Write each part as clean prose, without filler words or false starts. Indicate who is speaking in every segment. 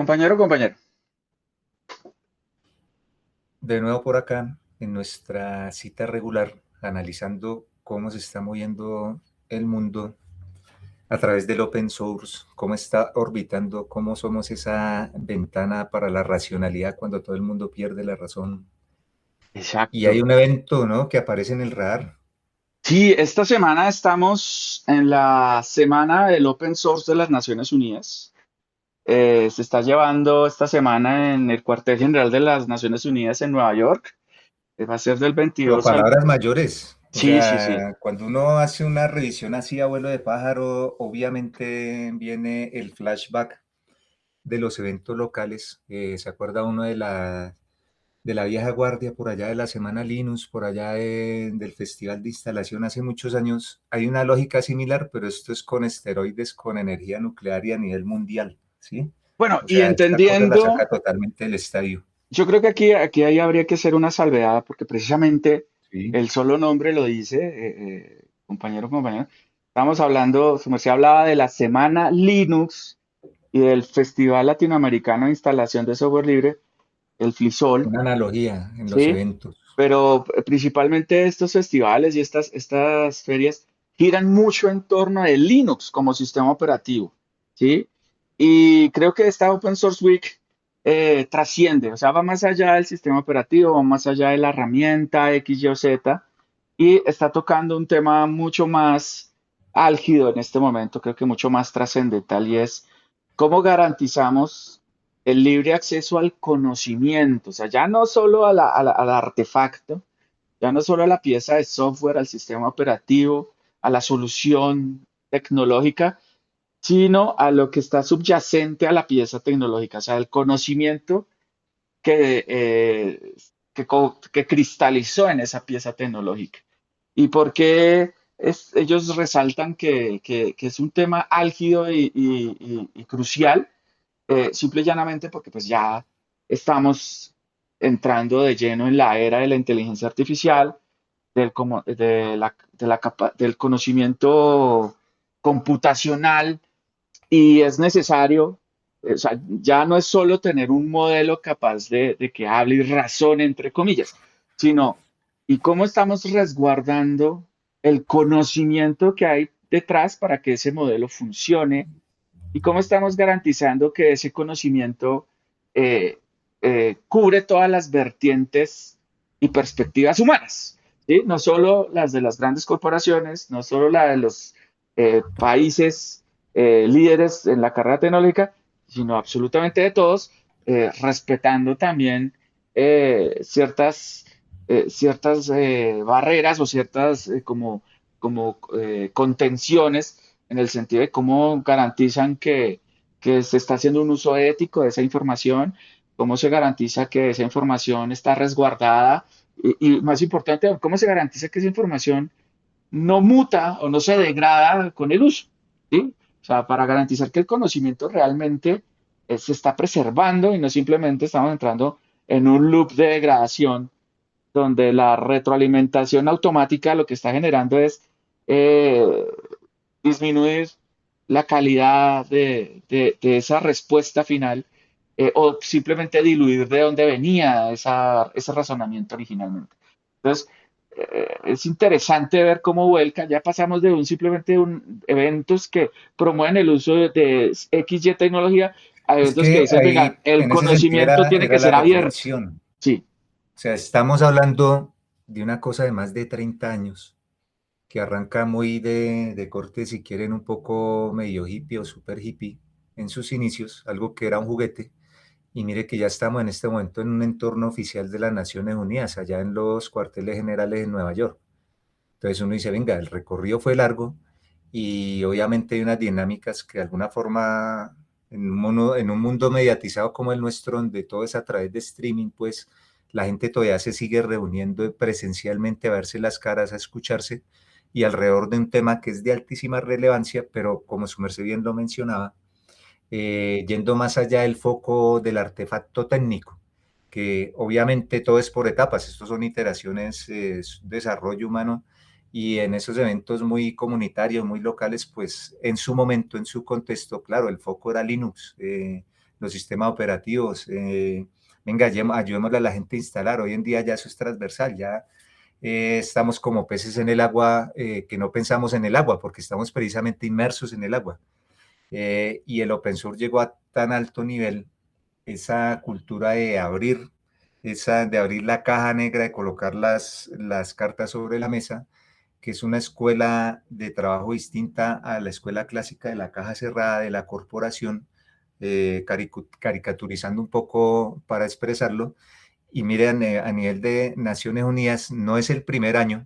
Speaker 1: Compañero, compañero.
Speaker 2: De nuevo por acá, en nuestra cita regular, analizando cómo se está moviendo el mundo a través del open source, cómo está orbitando, cómo somos esa ventana para la racionalidad cuando todo el mundo pierde la razón. Y hay
Speaker 1: Exacto.
Speaker 2: un evento, ¿no?, que aparece en el radar.
Speaker 1: Sí, esta semana estamos en la semana del Open Source de las Naciones Unidas. Se está llevando esta semana en el cuartel general de las Naciones Unidas en Nueva York. Va a ser del
Speaker 2: Pero
Speaker 1: 22 al...
Speaker 2: palabras mayores, o
Speaker 1: Sí, sí, sí.
Speaker 2: sea, cuando uno hace una revisión así a vuelo de pájaro, obviamente viene el flashback de los eventos locales. ¿Se acuerda uno de la vieja guardia por allá de la Semana Linux, por allá del Festival de Instalación hace muchos años? Hay una lógica similar, pero esto es con esteroides, con energía nuclear y a nivel mundial, ¿sí?
Speaker 1: Bueno,
Speaker 2: O
Speaker 1: y
Speaker 2: sea, esta cosa la
Speaker 1: entendiendo,
Speaker 2: saca totalmente del estadio.
Speaker 1: yo creo que aquí ahí habría que hacer una salvedad, porque precisamente
Speaker 2: Sí,
Speaker 1: el solo nombre lo dice, compañero, compañero. Estamos hablando, como se hablaba de la Semana Linux y del Festival Latinoamericano de Instalación de Software Libre, el FLISOL,
Speaker 2: una analogía en los
Speaker 1: ¿sí?
Speaker 2: eventos.
Speaker 1: Pero principalmente estos festivales y estas ferias giran mucho en torno de Linux como sistema operativo, ¿sí? Y creo que esta Open Source Week trasciende, o sea, va más allá del sistema operativo, va más allá de la herramienta X, Y o Z, y está tocando un tema mucho más álgido en este momento, creo que mucho más trascendental, y es cómo garantizamos el libre acceso al conocimiento, o sea, ya no solo al artefacto, ya no solo a la pieza de software, al sistema operativo, a la solución tecnológica, sino a lo que está subyacente a la pieza tecnológica, o sea, el conocimiento que cristalizó en esa pieza tecnológica. ¿Y por qué ellos resaltan que es un tema álgido y crucial? Simple y llanamente porque pues ya estamos entrando de lleno en la era de la inteligencia artificial, del conocimiento computacional, y es necesario, o sea, ya no es solo tener un modelo capaz de que hable y razone, entre comillas, sino y cómo estamos resguardando el conocimiento que hay detrás para que ese modelo funcione y cómo estamos garantizando que ese conocimiento eh, cubre todas las vertientes y perspectivas humanas, ¿sí? No solo las de las grandes corporaciones, no solo la de los países líderes en la carrera tecnológica, sino absolutamente de todos, respetando también ciertas barreras o ciertas contenciones en el sentido de cómo garantizan que se está haciendo un uso ético de esa información, cómo se garantiza que esa información está resguardada y más importante, cómo se garantiza que esa información no muta o no se degrada con el uso, ¿sí? O sea, para garantizar que el conocimiento realmente se está preservando y no simplemente estamos entrando en un loop de degradación donde la retroalimentación automática lo que está generando es eh, disminuir la calidad de esa respuesta final o simplemente diluir de dónde venía ese razonamiento originalmente. Entonces, es interesante ver cómo vuelca. Ya pasamos de simplemente eventos que promueven el uso de X, Y tecnología a
Speaker 2: Es
Speaker 1: eventos que
Speaker 2: que
Speaker 1: dicen, venga,
Speaker 2: ahí,
Speaker 1: el
Speaker 2: en ese sentido,
Speaker 1: conocimiento tiene
Speaker 2: era
Speaker 1: que
Speaker 2: la
Speaker 1: ser abierto.
Speaker 2: reflexión.
Speaker 1: Sí,
Speaker 2: O sea, estamos hablando de una cosa de más de 30 años que arranca muy de corte, si quieren, un poco medio hippie o super hippie en sus inicios, algo que era un juguete. Y mire que ya estamos en este momento en un entorno oficial de las Naciones Unidas, allá en los cuarteles generales de Nueva York. Entonces uno dice, venga, el recorrido fue largo y obviamente hay unas dinámicas que de alguna forma en un mundo mediatizado como el nuestro, donde todo es a través de streaming, pues la gente todavía se sigue reuniendo presencialmente a verse las caras, a escucharse y alrededor de un tema que es de altísima relevancia, pero como su merced bien lo mencionaba, yendo más allá del foco del artefacto técnico, que obviamente todo es por etapas, estos son iteraciones, es desarrollo humano, y en esos eventos muy comunitarios, muy locales, pues en su momento, en su contexto, claro, el foco era Linux, los sistemas operativos. Venga, ayudémosle a la gente a instalar. Hoy en día ya eso es transversal, ya estamos como peces en el agua, que no pensamos en el agua, porque estamos precisamente inmersos en el agua. Y el open source llegó a tan alto nivel, esa cultura de abrir la caja negra, de colocar las cartas sobre la mesa, que es una escuela de trabajo distinta a la escuela clásica de la caja cerrada de la corporación, caricaturizando un poco para expresarlo. Y miren, a nivel de Naciones Unidas no es el primer año.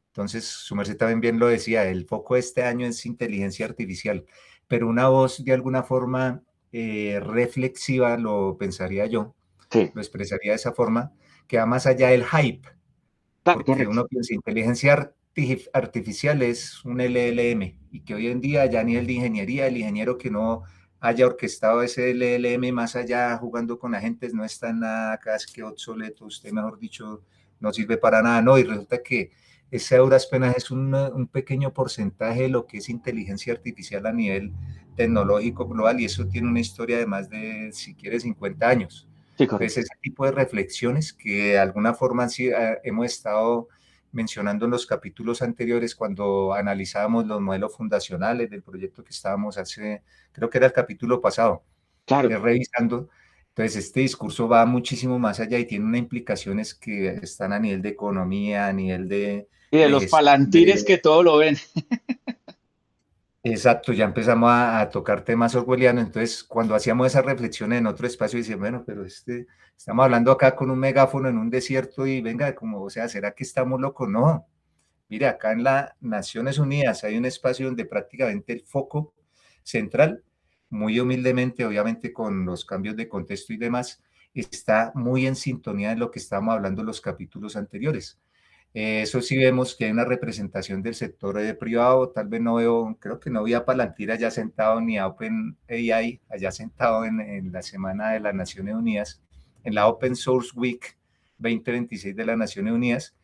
Speaker 2: Entonces, su merced también bien lo decía, el foco de este año es inteligencia artificial, pero una voz de alguna forma reflexiva, lo pensaría yo,
Speaker 1: Sí,
Speaker 2: lo expresaría de esa forma, que va más allá del hype,
Speaker 1: claro,
Speaker 2: porque
Speaker 1: correcto.
Speaker 2: uno piensa inteligencia artificial es un LLM y que hoy en día ya a nivel de ingeniería, el ingeniero que no haya orquestado ese LLM más allá jugando con agentes no está en nada casi que obsoleto, usted mejor dicho no sirve para nada, no, y resulta que ese a duras penas es un pequeño porcentaje de lo que es inteligencia artificial a nivel tecnológico global y eso tiene una historia de más de, si quiere, 50 años.
Speaker 1: Sí, correcto.
Speaker 2: Entonces, ese tipo de reflexiones que de alguna forma sí, hemos estado mencionando en los capítulos anteriores cuando analizábamos los modelos fundacionales del proyecto que estábamos hace, creo que era el capítulo pasado,
Speaker 1: Claro.
Speaker 2: revisando. Entonces, este discurso va muchísimo más allá y tiene unas implicaciones que están a nivel de economía, a nivel
Speaker 1: Y de
Speaker 2: de
Speaker 1: los
Speaker 2: gestión
Speaker 1: palantires que todo lo ven.
Speaker 2: Exacto, ya empezamos a tocar temas orwellianos, entonces cuando hacíamos esa reflexión en otro espacio, decía, bueno, pero estamos hablando acá con un megáfono en un desierto y venga, como, o sea, ¿será que estamos locos? No, mire, acá en las Naciones Unidas hay un espacio donde prácticamente el foco central, muy humildemente, obviamente con los cambios de contexto y demás, está muy en sintonía de lo que estábamos hablando en los capítulos anteriores. Eso sí vemos que hay una representación del sector privado, tal vez no veo, creo que no vi a Palantir allá sentado ni a OpenAI allá sentado en la Semana de las Naciones Unidas, en la Open Source Week 2026 de las Naciones Unidas,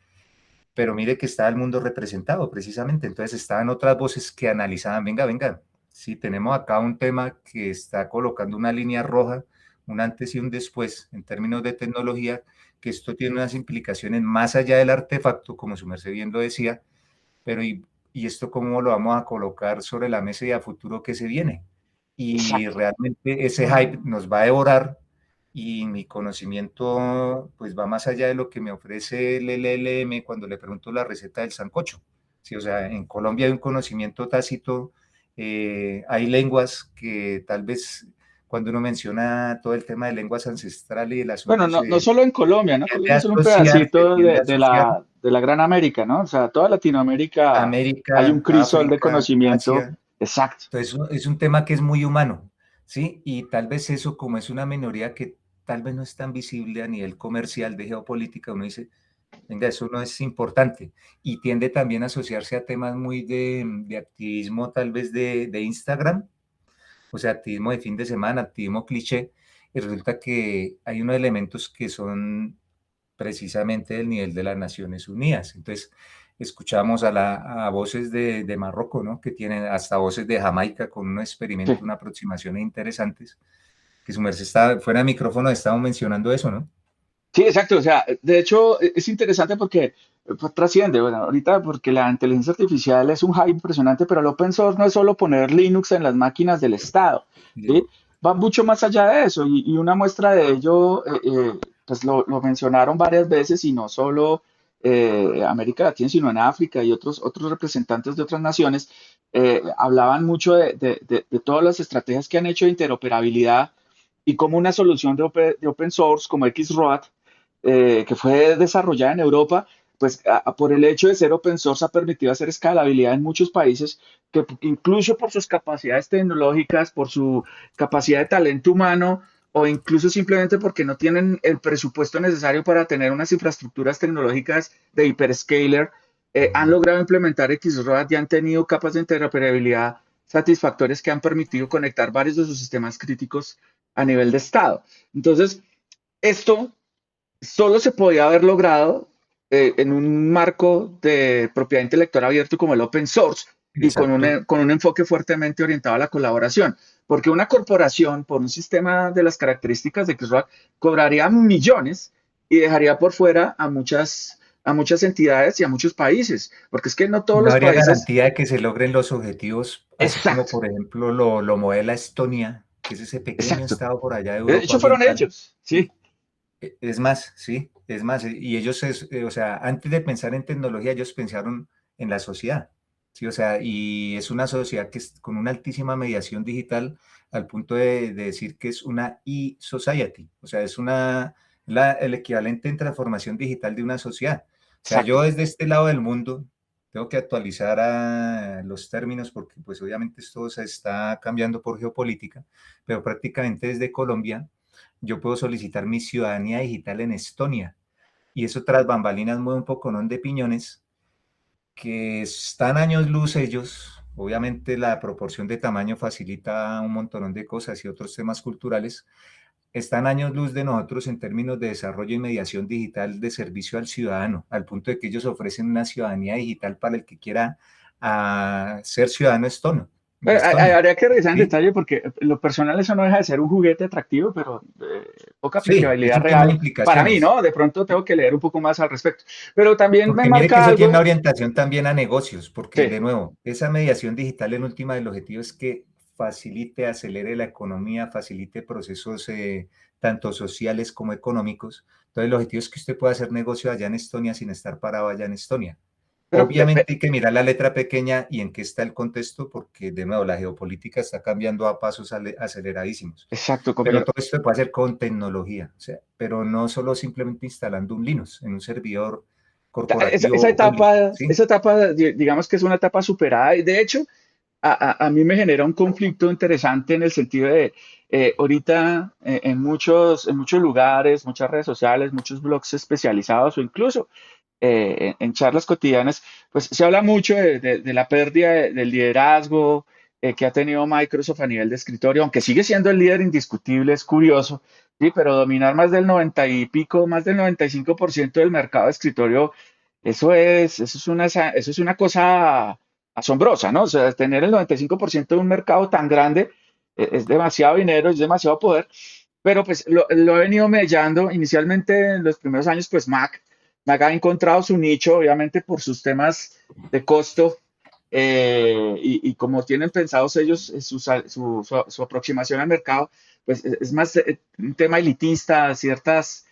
Speaker 2: pero mire que está el mundo representado precisamente, entonces estaban otras voces que analizaban, venga, venga, si tenemos acá un tema que está colocando una línea roja, un antes y un después en términos de tecnología, que esto tiene unas implicaciones más allá del artefacto, como su merced bien lo decía, pero y esto cómo lo vamos a colocar sobre la mesa y a futuro qué se viene. Y
Speaker 1: Exacto.
Speaker 2: realmente ese hype nos va a devorar y mi conocimiento pues va más allá de lo que me ofrece el LLM cuando le pregunto la receta del sancocho. Sí, o sea, en Colombia hay un conocimiento tácito, hay lenguas que tal vez cuando uno menciona todo el tema de lenguas ancestrales y el
Speaker 1: Bueno,
Speaker 2: asunto
Speaker 1: no, no solo en Colombia, ¿no?
Speaker 2: tiende
Speaker 1: Colombia
Speaker 2: a
Speaker 1: es solo un
Speaker 2: asociar, se
Speaker 1: pedacito
Speaker 2: tiende a asociar
Speaker 1: de la gran América, ¿no? O sea, toda Latinoamérica hay un
Speaker 2: América,
Speaker 1: crisol de
Speaker 2: África,
Speaker 1: conocimiento.
Speaker 2: Asia.
Speaker 1: Exacto.
Speaker 2: Entonces, es un tema que es muy humano, ¿sí? Y tal vez eso, como es una minoría que tal vez no es tan visible a nivel comercial de geopolítica, uno dice, venga, eso no es importante. Y tiende también a asociarse a temas muy de activismo, tal vez de Instagram, o sea, activismo de fin de semana, activismo cliché, y resulta que hay unos elementos que son precisamente del nivel de las Naciones Unidas. Entonces, escuchamos a voces de Marruecos, ¿no? Que tienen hasta voces de Jamaica con un
Speaker 1: Sí.
Speaker 2: experimento, una aproximaciones interesantes, que su merced está fuera de micrófono, estamos mencionando eso, ¿no?
Speaker 1: Sí, exacto. O sea, de hecho, es interesante porque pues, trasciende. Bueno, ahorita porque la inteligencia artificial es un hype impresionante, pero el open source no es solo poner Linux en las máquinas del Estado, ¿sí? Va mucho más allá de eso. Y una muestra de ello, pues lo mencionaron varias veces y no solo América Latina, sino en África y otros representantes de otras naciones hablaban mucho de todas las estrategias que han hecho de interoperabilidad y como una solución de open source como Xroad que fue desarrollada en Europa, pues por el hecho de ser open source ha permitido hacer escalabilidad en muchos países que incluso por sus capacidades tecnológicas, por su capacidad de talento humano o incluso simplemente porque no tienen el presupuesto necesario para tener unas infraestructuras tecnológicas de hyperscaler, han logrado implementar Xroad y han tenido capas de interoperabilidad satisfactorias que han permitido conectar varios de sus sistemas críticos a nivel de Estado. Entonces, esto solo se podía haber logrado en un marco de propiedad intelectual abierto como el open source y
Speaker 2: Exacto.
Speaker 1: con un enfoque fuertemente orientado a la colaboración. porque una corporación, por un sistema de las características de Chris Rock, cobraría millones y dejaría por fuera a muchas entidades y a muchos países, porque es que no todos
Speaker 2: No
Speaker 1: los
Speaker 2: habría
Speaker 1: países.
Speaker 2: garantía de que se logren los objetivos, así como
Speaker 1: Exacto,
Speaker 2: por ejemplo lo modela Estonia, que es ese pequeño
Speaker 1: exacto.
Speaker 2: estado por allá de
Speaker 1: De
Speaker 2: Europa
Speaker 1: hecho, fueron
Speaker 2: Oriental.
Speaker 1: ellos, sí,
Speaker 2: Es más, sí, es más, y ellos, o sea, antes de pensar en tecnología, ellos pensaron en la sociedad, sí, o sea, y es una sociedad que es con una altísima mediación digital al punto de decir que es una e-society, o sea, es el equivalente en transformación digital de una sociedad. O sea, yo
Speaker 1: exacto.
Speaker 2: desde este lado del mundo tengo que actualizar a los términos porque pues obviamente esto se está cambiando por geopolítica, pero prácticamente desde Colombia yo puedo solicitar mi ciudadanía digital en Estonia. Y eso tras bambalinas mueve un poco, ¿no? De piñones, que están años luz ellos. Obviamente la proporción de tamaño facilita un montón de cosas y otros temas culturales. Están años luz de nosotros en términos de desarrollo y mediación digital de servicio al ciudadano, al punto de que ellos ofrecen una ciudadanía digital para el que quiera ser ciudadano estono, de Estonia.
Speaker 1: Habría que revisar en
Speaker 2: ¿Sí?
Speaker 1: detalle porque lo personal eso no deja de ser un juguete atractivo, pero poca
Speaker 2: Sí, es
Speaker 1: aplicabilidad
Speaker 2: un tema de
Speaker 1: real para mí,
Speaker 2: implicaciones.
Speaker 1: ¿no? De pronto tengo que leer un poco más al respecto. Pero también me
Speaker 2: Porque mire que
Speaker 1: marca
Speaker 2: eso tiene una
Speaker 1: algo,
Speaker 2: orientación también a negocios, porque
Speaker 1: sí,
Speaker 2: de nuevo, esa mediación digital en última el objetivo es que facilite, acelere la economía, facilite procesos tanto sociales como económicos. Entonces el objetivo es que usted pueda hacer negocio allá en Estonia sin estar parado allá en Estonia.
Speaker 1: pero
Speaker 2: Obviamente hay que mirar la letra pequeña y en qué está el contexto, porque de nuevo la geopolítica está cambiando a pasos aceleradísimos.
Speaker 1: exacto,
Speaker 2: Pero
Speaker 1: compañero.
Speaker 2: todo esto se puede hacer con tecnología, o sea, pero no solo simplemente instalando un Linux en un servidor
Speaker 1: Esa
Speaker 2: corporativo único, ¿sí?
Speaker 1: esa etapa, digamos que es una etapa superada y de hecho a mí me genera un conflicto interesante en el sentido de ahorita en muchos lugares, muchas redes sociales, muchos blogs especializados o incluso en charlas cotidianas, pues se habla mucho de la pérdida del liderazgo que ha tenido Microsoft a nivel de escritorio, aunque sigue siendo el líder indiscutible, es curioso, sí, pero dominar más del 90 y pico, más del 95% del mercado de escritorio, eso es una cosa asombrosa, ¿no? O sea, tener el 95% de un mercado tan grande es demasiado dinero, es demasiado poder, pero pues lo he venido mellando inicialmente en los primeros años, pues Mac ha encontrado su nicho, obviamente por sus temas de costo y como tienen pensados ellos su aproximación al mercado, pues es más un tema elitista, ciertas,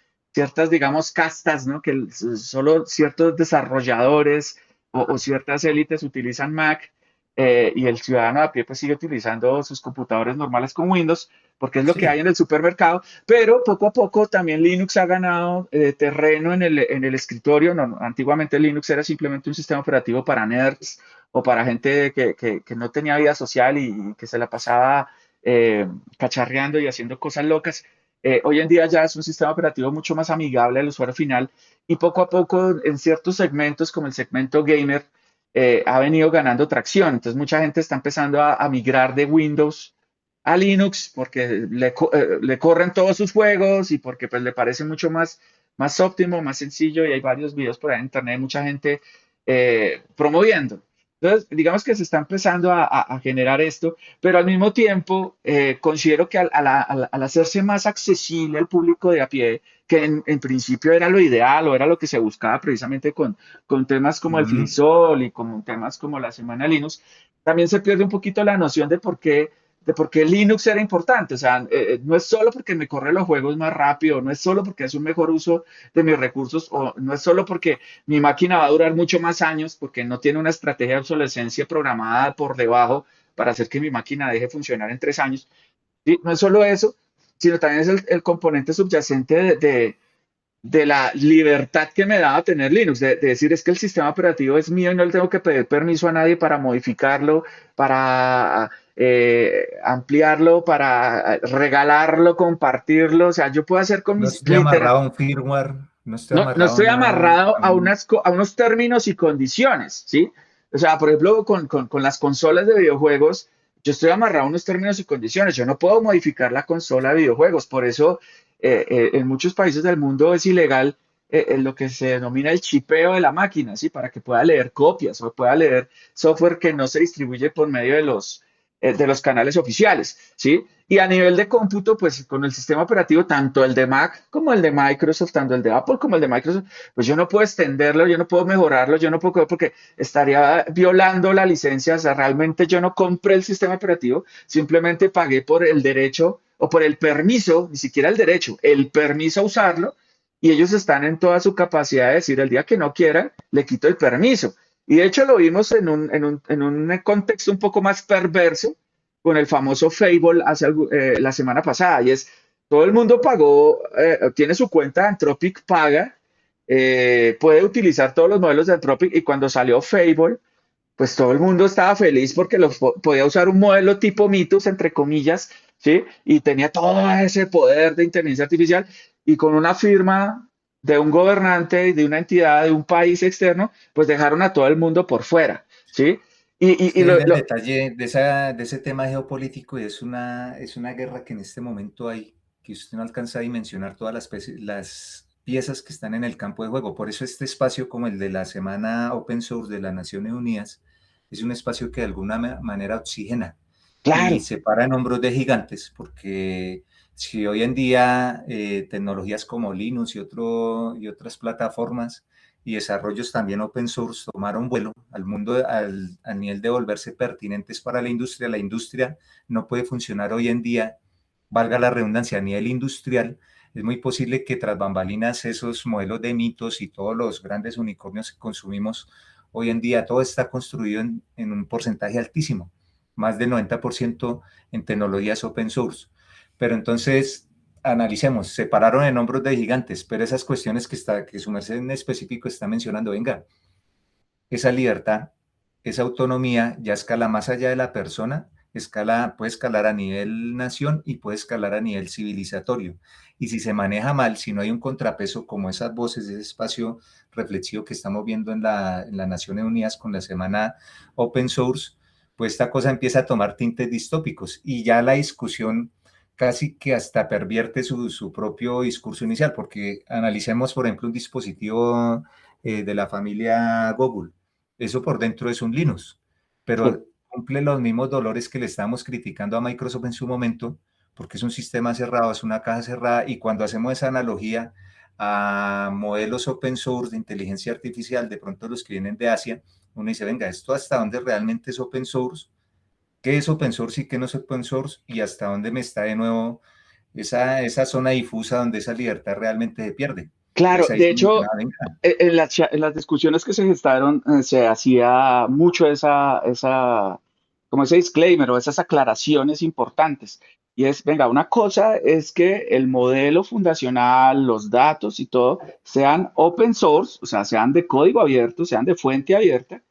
Speaker 1: digamos, castas, ¿no? Que solo ciertos desarrolladores o ciertas élites utilizan Mac y el ciudadano de a pie pues sigue utilizando sus computadores normales con Windows porque es lo que hay
Speaker 2: Sí,
Speaker 1: en el supermercado, pero poco a poco también Linux ha ganado terreno en el escritorio. No, antiguamente Linux era simplemente un sistema operativo para nerds o para gente que no tenía vida social y que se la pasaba cacharreando y haciendo cosas locas. Hoy en día ya es un sistema operativo mucho más amigable al usuario final y poco a poco en ciertos segmentos como el segmento gamer ha venido ganando tracción. Entonces mucha gente está empezando a migrar de Windows a Linux porque le corren todos sus juegos y porque pues le parece mucho más óptimo, más sencillo y hay varios videos por ahí en internet, mucha gente promoviendo. Entonces, digamos que se está empezando a generar esto, pero al mismo tiempo considero que al hacerse más accesible al público de a pie, que en principio era lo ideal o era lo que se buscaba precisamente con temas como el
Speaker 2: ujú.
Speaker 1: FreeSol y con temas como la Semana Linux, también se pierde un poquito la noción de por qué Linux era importante. O sea, no es solo porque me corre los juegos más rápido, no es solo porque es un mejor uso de mis recursos, o no es solo porque mi máquina va a durar mucho más años, porque no tiene una estrategia de obsolescencia programada por debajo para hacer que mi máquina deje funcionar en 3 años. ¿Sí? No es solo eso, sino también es el componente subyacente de la libertad que me daba tener Linux, de decir es que el sistema operativo es mío y no le tengo que pedir permiso a nadie para modificarlo, para ampliarlo, para regalarlo, compartirlo. O sea, yo puedo hacer con
Speaker 2: No
Speaker 1: mis,
Speaker 2: estoy
Speaker 1: literal,
Speaker 2: amarrado a un firmware, no estoy
Speaker 1: no
Speaker 2: amarrado a
Speaker 1: estoy amarrado
Speaker 2: a un...
Speaker 1: a unos términos y condiciones, ¿sí? O sea, por ejemplo, con las consolas de videojuegos, yo estoy amarrado a unos términos y condiciones. Yo no puedo modificar la consola de videojuegos. Por eso, en muchos países del mundo es ilegal lo que se denomina el chipeo de la máquina, ¿sí? Para que pueda leer copias o pueda leer software que no se distribuye por medio de los canales oficiales, ¿sí? Y a nivel de cómputo, pues con el sistema operativo, tanto el de Mac como el de Microsoft, tanto el de Apple como el de Microsoft, pues yo no puedo extenderlo, yo no puedo mejorarlo, yo no puedo, porque estaría violando la licencia. O sea, realmente yo no compré el sistema operativo, simplemente pagué por el derecho o por el permiso, ni siquiera el derecho, el permiso a usarlo, y ellos están en toda su capacidad de decir el día que no quieran, le quito el permiso. Y de hecho lo vimos en un contexto un poco más perverso con el famoso Fable la semana pasada, y es, todo el mundo pagó, tiene su cuenta de Anthropic paga, puede utilizar todos los modelos de Anthropic, y cuando salió Fable, pues todo el mundo estaba feliz porque podía usar un modelo tipo Mitos, entre comillas, ¿sí? Y tenía todo ese poder de inteligencia artificial, y con una firma de un gobernante, de una entidad, de un país externo, pues dejaron a todo el mundo por fuera, ¿sí?
Speaker 2: Es
Speaker 1: Y
Speaker 2: que viene el detalle de ese tema geopolítico y es una guerra que en este momento hay, que usted no alcanza a dimensionar todas las piezas que están en el campo de juego. Por eso este espacio como el de la Semana Open Source de las Naciones Unidas es un espacio que de alguna manera oxigena y
Speaker 1: claro,
Speaker 2: se para en hombros de gigantes, porque si hoy en día tecnologías como Linux y otras plataformas y desarrollos también open source tomaron vuelo al mundo al nivel de volverse pertinentes para la industria no puede funcionar hoy en día, valga la redundancia, a nivel industrial. Es muy posible que tras bambalinas esos modelos de mitos y todos los grandes unicornios que consumimos hoy en día, todo está construido en un porcentaje altísimo, más del 90% en tecnologías open source. Pero entonces, analicemos, se pararon en hombros de gigantes, pero esas cuestiones que su merced en específico está mencionando, venga, esa libertad, esa autonomía ya escala más allá de la persona, puede escalar a nivel nación y puede escalar a nivel civilizatorio. Y si se maneja mal, si no hay un contrapeso como esas voces, ese espacio reflexivo que estamos viendo en las Naciones Unidas con la semana Open Source, pues esta cosa empieza a tomar tintes distópicos y ya la discusión casi que hasta pervierte su propio discurso inicial, porque analicemos, por ejemplo, un dispositivo de la familia Google. Eso por dentro es un Linux,
Speaker 1: sí,
Speaker 2: pero cumple los mismos dolores que le estábamos criticando a Microsoft en su momento, porque es un sistema cerrado, es una caja cerrada, y cuando hacemos esa analogía a modelos open source de inteligencia artificial, de pronto los que vienen de Asia, uno dice, venga, ¿esto hasta dónde realmente es open source? ¿Qué es open source y qué no es open source? ¿Y hasta dónde me está de nuevo esa zona difusa donde esa libertad realmente se pierde?
Speaker 1: claro.
Speaker 2: Entonces ahí
Speaker 1: De
Speaker 2: se
Speaker 1: hecho,
Speaker 2: mencionaba, venga,
Speaker 1: en las discusiones que se gestaron, se hacía mucho como ese disclaimer o esas aclaraciones importantes. Y es, venga, una cosa es que el modelo fundacional, los datos y todo sean open source, o sea, sean de código abierto, sean de fuente abierta.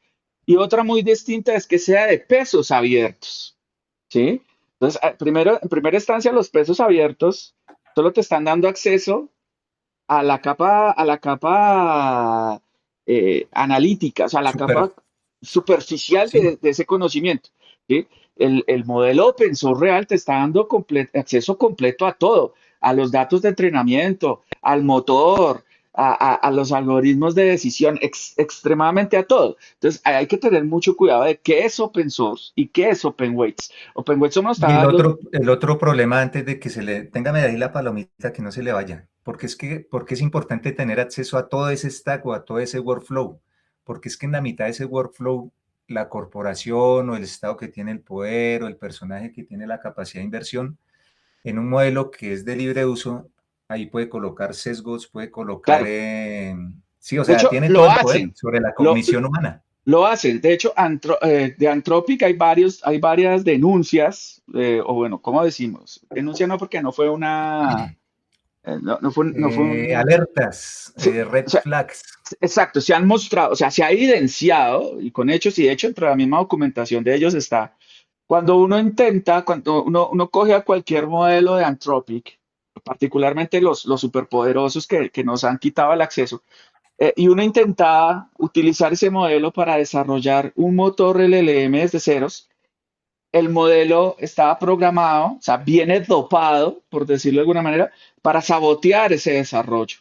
Speaker 1: Y otra muy distinta es que sea de pesos abiertos, ¿sí? Entonces, primero, en primera instancia, los pesos abiertos solo te están dando acceso a la capa analítica, o sea, a la
Speaker 2: súper,
Speaker 1: capa superficial
Speaker 2: sí,
Speaker 1: de ese conocimiento, ¿sí? El modelo open source real te está dando acceso completo a todo, a los datos de entrenamiento, al motor, a los algoritmos de decisión, extremadamente a todo. Entonces, hay que tener mucho cuidado de qué es open source y qué es open weights. Open weights son
Speaker 2: y
Speaker 1: los.
Speaker 2: el otro problema antes de que se le, téngame de ahí la palomita que no se le vaya, porque es importante tener acceso a todo ese stack o a todo ese workflow, porque es que en la mitad de ese workflow, la corporación o el estado que tiene el poder o el personaje que tiene la capacidad de inversión, en un modelo que es de libre uso, ahí puede colocar sesgos, puede colocar,
Speaker 1: Claro,
Speaker 2: sí, o
Speaker 1: de
Speaker 2: sea,
Speaker 1: hecho,
Speaker 2: tiene todo
Speaker 1: lo
Speaker 2: el poder
Speaker 1: hacen.
Speaker 2: sobre la
Speaker 1: Lo,
Speaker 2: cognición humana.
Speaker 1: Lo hacen. De hecho, de Anthropic hay varias denuncias, o bueno, ¿cómo decimos? Denuncia no, porque no fue no fue
Speaker 2: Alertas,
Speaker 1: sí, o
Speaker 2: red
Speaker 1: sea,
Speaker 2: flags.
Speaker 1: exacto, se han mostrado, o sea, se ha evidenciado y con hechos, y de hecho, entre la misma documentación de ellos está, cuando uno coge a cualquier modelo de Anthropic, particularmente los superpoderosos que nos han quitado el acceso, y uno intentaba utilizar ese modelo para desarrollar un motor LLM desde ceros. El modelo estaba programado, o sea, viene dopado, por decirlo de alguna manera, para sabotear ese desarrollo.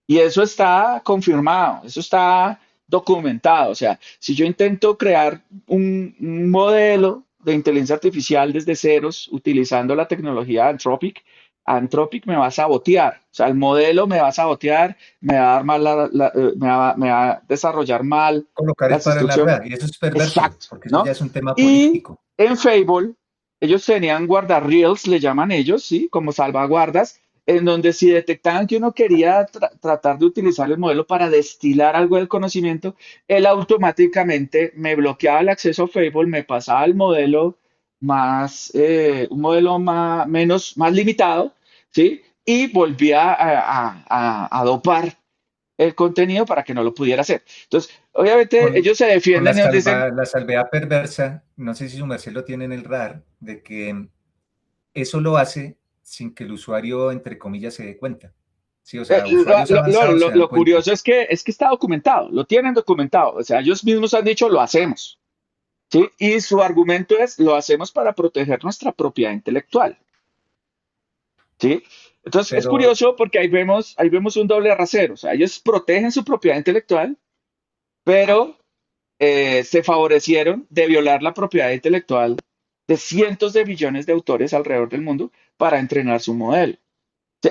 Speaker 1: Y eso está confirmado, eso está documentado. O sea, si yo intento crear un modelo de inteligencia artificial desde ceros utilizando la tecnología Anthropic, Anthropic me va a sabotear. O sea, el modelo me va a sabotear, me va a dar mal me va a desarrollar mal
Speaker 2: Colocar es
Speaker 1: las
Speaker 2: para la
Speaker 1: instrucciones.
Speaker 2: rueda, y eso es perverso,
Speaker 1: Exacto,
Speaker 2: porque eso ya
Speaker 1: ¿no?
Speaker 2: es un tema
Speaker 1: Y
Speaker 2: político.
Speaker 1: en Fable, ellos tenían guardarrails, le llaman ellos, ¿sí? Como salvaguardas, en donde si detectaban que uno quería tratar de utilizar el modelo para destilar algo del conocimiento, él automáticamente me bloqueaba el acceso a Fable, me pasaba el modelo más, un modelo más limitado, ¿sí? Y volvía a dopar el contenido para que no lo pudiera hacer. Entonces, obviamente
Speaker 2: Con,
Speaker 1: ellos se
Speaker 2: con
Speaker 1: defienden y nos dicen,
Speaker 2: la salvedad perversa, no sé si su merced lo tiene en el radar, de que eso lo hace sin que el usuario, entre comillas, se dé cuenta. Sí, o sea, usuarios avanzados se dan
Speaker 1: lo
Speaker 2: cuenta.
Speaker 1: curioso es que está documentado, lo tienen documentado. O sea, ellos mismos han dicho, lo hacemos. ¿Sí? Y su argumento es, lo hacemos para proteger nuestra propiedad intelectual. ¿Sí? Entonces, es
Speaker 2: Pero,
Speaker 1: curioso porque ahí vemos un doble rasero. O sea, ellos protegen su propiedad intelectual, pero se favorecieron de violar la propiedad intelectual de cientos de billones de autores alrededor del mundo para entrenar su modelo.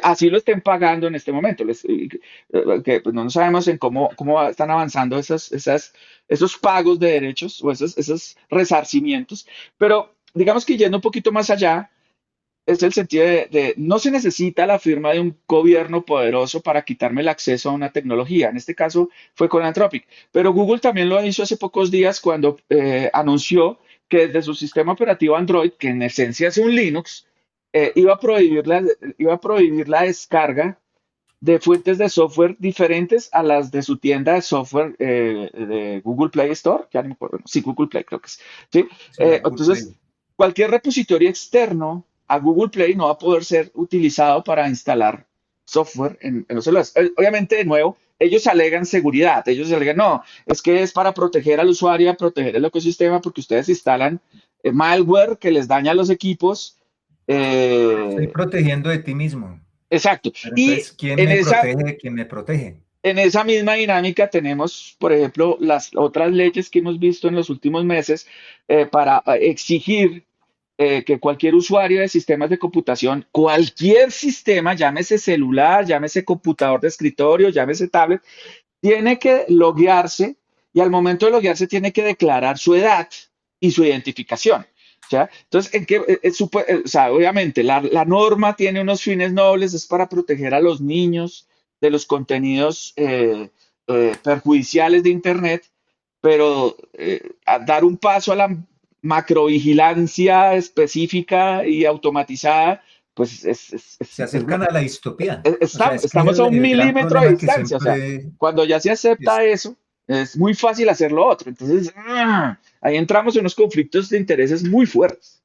Speaker 1: Así lo estén pagando en este momento. Que, pues, no sabemos en cómo están avanzando esos pagos de derechos o esos resarcimientos, pero digamos que yendo un poquito más allá, es el sentido no se necesita la firma de un gobierno poderoso para quitarme el acceso a una tecnología. En este caso fue con Anthropic, pero Google también lo hizo hace pocos días cuando anunció que desde su sistema operativo Android, que en esencia es un Linux, iba a prohibir la descarga de fuentes de software diferentes a las de su tienda de software de Google Play Store, ya no me acuerdo, sí, Google Play creo que es. ¿Sí?
Speaker 2: sí, la Google
Speaker 1: Entonces,
Speaker 2: Play.
Speaker 1: cualquier repositorio externo a Google Play no va a poder ser utilizado para instalar software en los celulares. Obviamente, de nuevo, ellos alegan seguridad, ellos alegan, no, es que es para proteger al usuario, proteger el ecosistema, porque ustedes instalan malware que les daña los equipos.
Speaker 2: Estoy
Speaker 1: eh,
Speaker 2: protegiendo de ti mismo.
Speaker 1: exacto.
Speaker 2: Pero
Speaker 1: Y
Speaker 2: entonces, ¿quién
Speaker 1: en
Speaker 2: me
Speaker 1: esa,
Speaker 2: protege de quién me protege?
Speaker 1: En esa misma dinámica tenemos, por ejemplo, las otras leyes que hemos visto en los últimos meses para exigir que cualquier usuario de sistemas de computación, cualquier sistema, llámese celular, llámese computador de escritorio, llámese tablet, tiene que loguearse y al momento de loguearse tiene que declarar su edad y su identificación. ¿Ya? Entonces, o sea, obviamente la norma tiene unos fines nobles, es para proteger a los niños de los contenidos perjudiciales de Internet, pero a dar un paso a la macrovigilancia específica y automatizada, pues
Speaker 2: Se acercan a la distopía. O sea, es que
Speaker 1: estamos a un
Speaker 2: el gran
Speaker 1: milímetro de
Speaker 2: problema que
Speaker 1: distancia. O sea,
Speaker 2: siempre
Speaker 1: cuando ya se acepta
Speaker 2: es.
Speaker 1: eso, es muy fácil hacer lo otro. Entonces, ahí entramos en unos conflictos de intereses muy fuertes.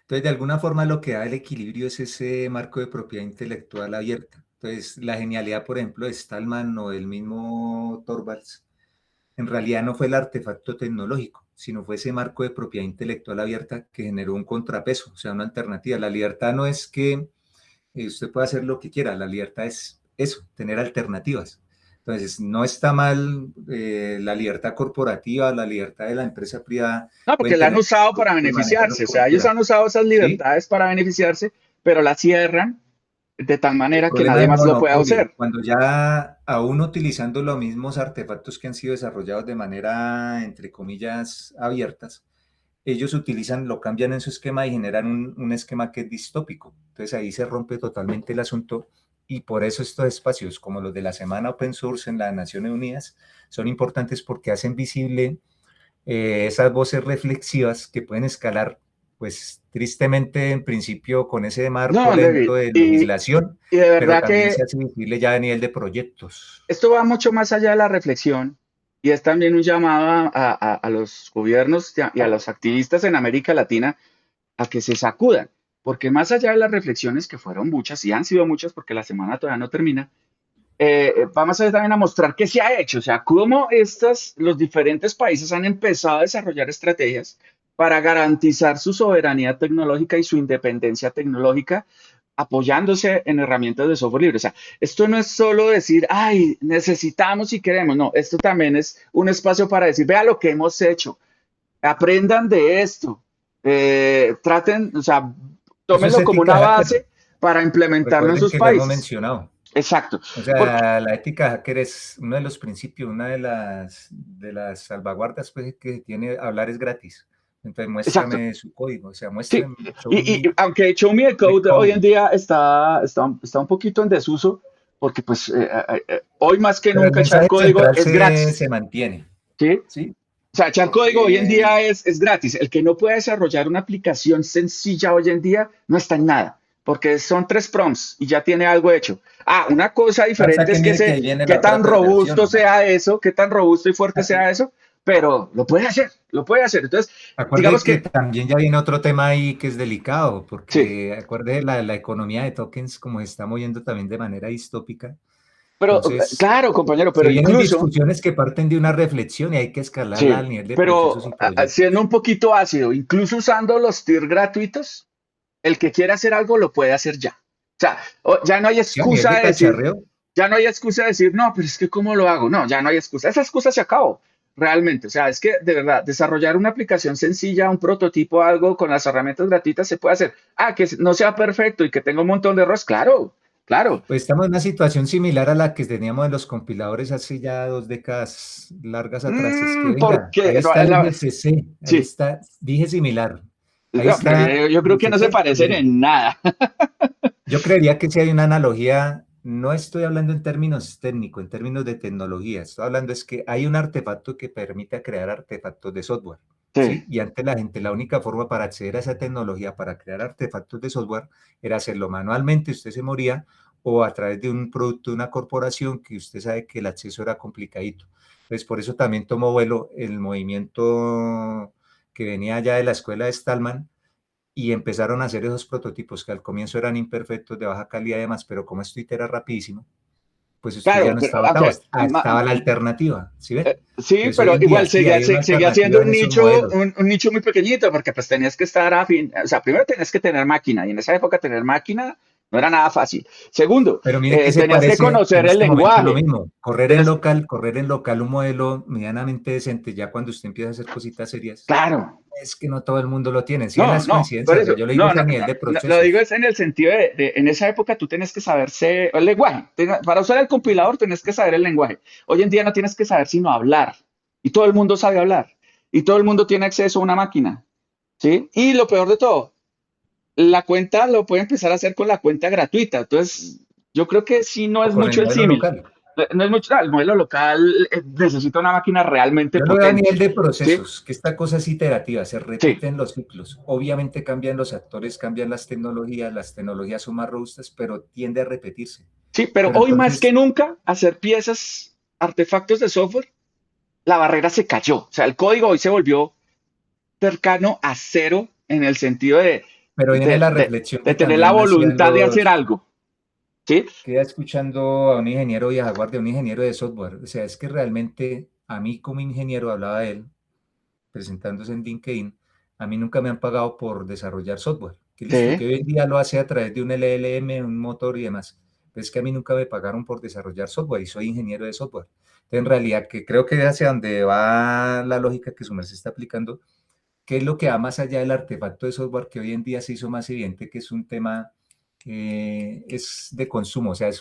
Speaker 2: Entonces, de alguna forma lo que da el equilibrio es ese marco de propiedad intelectual abierta. Entonces, la genialidad, por ejemplo, de Stallman o del mismo Torvalds, en realidad no fue el artefacto tecnológico, sino fue ese marco de propiedad intelectual abierta que generó un contrapeso, o sea, una alternativa. La libertad no es que usted pueda hacer lo que quiera, la libertad es eso, tener alternativas. Entonces, no está mal la libertad corporativa, la libertad de la empresa privada,
Speaker 1: No, porque
Speaker 2: pueden
Speaker 1: la han
Speaker 2: tener
Speaker 1: usado para
Speaker 2: de manejarlo
Speaker 1: beneficiarse. O
Speaker 2: como
Speaker 1: sea, ellos
Speaker 2: quieran.
Speaker 1: han usado esas
Speaker 2: ¿Sí?
Speaker 1: libertades para beneficiarse, pero las cierran de tal
Speaker 2: El
Speaker 1: manera que
Speaker 2: problema es
Speaker 1: nadie
Speaker 2: el
Speaker 1: más lo pueda
Speaker 2: monopolio,
Speaker 1: hacer.
Speaker 2: cuando ya aún utilizando los mismos artefactos que han sido desarrollados de manera, entre comillas, abiertas, ellos utilizan, lo cambian en su esquema y generan un esquema que es distópico. Entonces ahí se rompe totalmente el asunto y por eso estos espacios como los de la Semana Open Source en las Naciones Unidas son importantes porque hacen visible esas voces reflexivas que pueden escalar, pues tristemente en principio con ese marco
Speaker 1: No, David,
Speaker 2: lento de
Speaker 1: y
Speaker 2: legislación,
Speaker 1: de
Speaker 2: pero
Speaker 1: verdad
Speaker 2: también
Speaker 1: que
Speaker 2: se hace visible ya a nivel de proyectos.
Speaker 1: esto va mucho más allá de la reflexión y es también un llamado a los gobiernos y a los activistas en América Latina a que se sacudan, porque más allá de las reflexiones, que fueron muchas y han sido muchas porque la semana todavía no termina, vamos a ver también a mostrar qué se ha hecho, o sea, cómo los diferentes países han empezado a desarrollar estrategias para garantizar su soberanía tecnológica y su independencia tecnológica, apoyándose en herramientas de software libre. O sea, esto no es solo decir, ay, necesitamos y queremos, no, esto también es un espacio para decir, vea lo que hemos hecho, aprendan de esto. Traten, o sea,
Speaker 2: Eso es
Speaker 1: tómenlo como
Speaker 2: ética
Speaker 1: una
Speaker 2: hacker.
Speaker 1: base para implementarlo en
Speaker 2: Recuerden
Speaker 1: sus
Speaker 2: que lo hemos
Speaker 1: países.
Speaker 2: mencionado.
Speaker 1: Exacto.
Speaker 2: O
Speaker 1: Porque,
Speaker 2: sea, la ética hacker es uno de los principios, una de las salvaguardas pues, que tiene hablar es gratis. Entonces,
Speaker 1: exacto.
Speaker 2: muéstrame su código, o sea,
Speaker 1: Sí,
Speaker 2: muéstrame, show me
Speaker 1: aunque Show Me the
Speaker 2: the
Speaker 1: Code hoy en
Speaker 2: code.
Speaker 1: día está un poquito en desuso, porque pues hoy más que
Speaker 2: Pero el
Speaker 1: nunca echar
Speaker 2: mensaje
Speaker 1: código
Speaker 2: central
Speaker 1: es
Speaker 2: se
Speaker 1: gratis,
Speaker 2: mantiene,
Speaker 1: ¿sí?
Speaker 2: ¿sí?
Speaker 1: O sea, echar código hoy en
Speaker 2: Porque
Speaker 1: día es gratis. El que no puede desarrollar una aplicación sencilla hoy en día no está en nada, porque son tres prompts y ya tiene algo hecho. Ah, una cosa
Speaker 2: pasa
Speaker 1: diferente
Speaker 2: que
Speaker 1: es que
Speaker 2: mire que ahí viene
Speaker 1: qué
Speaker 2: la otra
Speaker 1: tan robusto
Speaker 2: perversión.
Speaker 1: sea eso, qué tan robusto y fuerte sea eso, pero lo puede hacer, lo puede hacer. Entonces,
Speaker 2: Acuerde
Speaker 1: digamos
Speaker 2: que
Speaker 1: que
Speaker 2: también ya viene otro tema ahí que es delicado,
Speaker 1: sí,
Speaker 2: porque acuerde la economía de tokens como se está moviendo también de manera distópica.
Speaker 1: pero
Speaker 2: Entonces,
Speaker 1: claro, compañero,
Speaker 2: se
Speaker 1: pero
Speaker 2: vienen
Speaker 1: incluso
Speaker 2: discusiones que parten de una reflexión y hay que escalarla
Speaker 1: sí,
Speaker 2: al nivel de procesos
Speaker 1: pero
Speaker 2: y
Speaker 1: siendo
Speaker 2: proyectos.
Speaker 1: un poquito ácido, incluso usando los tier gratuitos, el que quiera hacer algo lo puede hacer ya. O sea, ya no hay
Speaker 2: Sí, a nivel
Speaker 1: excusa
Speaker 2: de
Speaker 1: de decir,
Speaker 2: cacharreo,
Speaker 1: ya no hay excusa de decir, no, pero es que ¿cómo lo hago? No, ya no hay excusa. Esa excusa se acabó, realmente. O sea, es que de verdad, desarrollar una aplicación sencilla, un prototipo, algo con las herramientas gratuitas se puede hacer. Ah, que no sea perfecto y que tenga un montón de errores, claro, claro.
Speaker 2: pues estamos en una situación similar a la que teníamos en los compiladores hace ya 2 décadas largas atrás. Es que,
Speaker 1: ¿Por
Speaker 2: venga, ahí
Speaker 1: qué? No,
Speaker 2: está el IGCC, ahí
Speaker 1: sí,
Speaker 2: está, dije similar, ahí
Speaker 1: no, pero
Speaker 2: está
Speaker 1: yo
Speaker 2: el
Speaker 1: creo que no se
Speaker 2: IGCC. Pues
Speaker 1: parecen
Speaker 2: mire,
Speaker 1: en nada.
Speaker 2: yo creería que si hay una analogía, no estoy hablando en términos técnicos, en términos de tecnología, estoy hablando es que hay un artefacto que permite crear artefactos de software,
Speaker 1: Sí,
Speaker 2: ¿sí? Y antes la gente, la única forma para acceder a esa tecnología, para crear artefactos de software, era hacerlo manualmente, usted se moría, o a través de un producto de una corporación que usted sabe que el acceso era complicadito. Entonces, por eso también tomó vuelo el movimiento que venía ya de la escuela de Stallman, y empezaron a hacer esos prototipos que al comienzo eran imperfectos, de baja calidad y demás, pero como esto era rapidísimo, pues usted ya
Speaker 1: claro,
Speaker 2: no
Speaker 1: pero
Speaker 2: estaba atado,
Speaker 1: aunque
Speaker 2: estaba la alternativa, ¿sí ve?
Speaker 1: sí,
Speaker 2: Entonces hoy
Speaker 1: pero
Speaker 2: en día
Speaker 1: igual
Speaker 2: sí hay una
Speaker 1: seguía siendo
Speaker 2: alternativa en esos modelos,
Speaker 1: un nicho muy pequeñito, porque pues tenías que estar afín, o sea, primero tenías que tener máquina, y en esa época tener máquina no era nada fácil. Segundo,
Speaker 2: pero mire que se
Speaker 1: tenías que
Speaker 2: parece en
Speaker 1: conocer el
Speaker 2: este momento lo
Speaker 1: lenguaje.
Speaker 2: mismo,
Speaker 1: Tenías,
Speaker 2: correr en local un modelo medianamente decente, ya cuando usted empieza a hacer cositas serias,
Speaker 1: claro,
Speaker 2: es que no todo el mundo lo tiene, si en
Speaker 1: no,
Speaker 2: las
Speaker 1: no, por
Speaker 2: coincidencias,
Speaker 1: eso,
Speaker 2: yo le digo
Speaker 1: no,
Speaker 2: es a
Speaker 1: no,
Speaker 2: nivel de
Speaker 1: lo digo
Speaker 2: procesos.
Speaker 1: es en el sentido en esa época tú tienes que saberse el lenguaje. Para usar el compilador tienes que saber el lenguaje. Hoy en día no tienes que saber sino hablar, y todo el mundo sabe hablar, y todo el mundo tiene acceso a una máquina, ¿sí? Y lo peor de todo, la cuenta lo puede empezar a hacer con la cuenta gratuita. Entonces, yo creo que sí no
Speaker 2: O
Speaker 1: es
Speaker 2: con el
Speaker 1: mucho el
Speaker 2: modelo
Speaker 1: símil.
Speaker 2: local.
Speaker 1: No es mucho, el modelo local necesita una máquina realmente
Speaker 2: Yo lo veo a
Speaker 1: potente.
Speaker 2: nivel de
Speaker 1: ¿Sí?
Speaker 2: procesos, que esta cosa es iterativa, se
Speaker 1: Sí,
Speaker 2: repiten los ciclos. Obviamente cambian los actores, cambian las tecnologías son más robustas, pero tiende a repetirse.
Speaker 1: sí, pero
Speaker 2: Pero
Speaker 1: hoy más que
Speaker 2: entonces,
Speaker 1: nunca, hacer piezas, artefactos de software, la barrera se cayó. O sea, el código hoy se volvió cercano a cero en el sentido
Speaker 2: pero viene
Speaker 1: de,
Speaker 2: la
Speaker 1: de,
Speaker 2: reflexión
Speaker 1: de
Speaker 2: que
Speaker 1: tener la
Speaker 2: también hacían
Speaker 1: voluntad de hacer algo. ¿Sí?
Speaker 2: queda escuchando a un ingeniero vieja guardia, un ingeniero de software. O sea, es que realmente a mí como ingeniero, hablaba de él, presentándose en LinkedIn, a mí nunca me han pagado por desarrollar software. Que listo,
Speaker 1: Sí.
Speaker 2: que hoy en día lo hace a través de un LLM, un motor y demás. Pero es que a mí nunca me pagaron por desarrollar software y soy ingeniero de software. Entonces, en realidad, que creo que hacia donde va la lógica que su merced está aplicando, ¿qué es lo que va más allá del artefacto de software que hoy en día se hizo más evidente que es un tema que es de consumo? O sea, o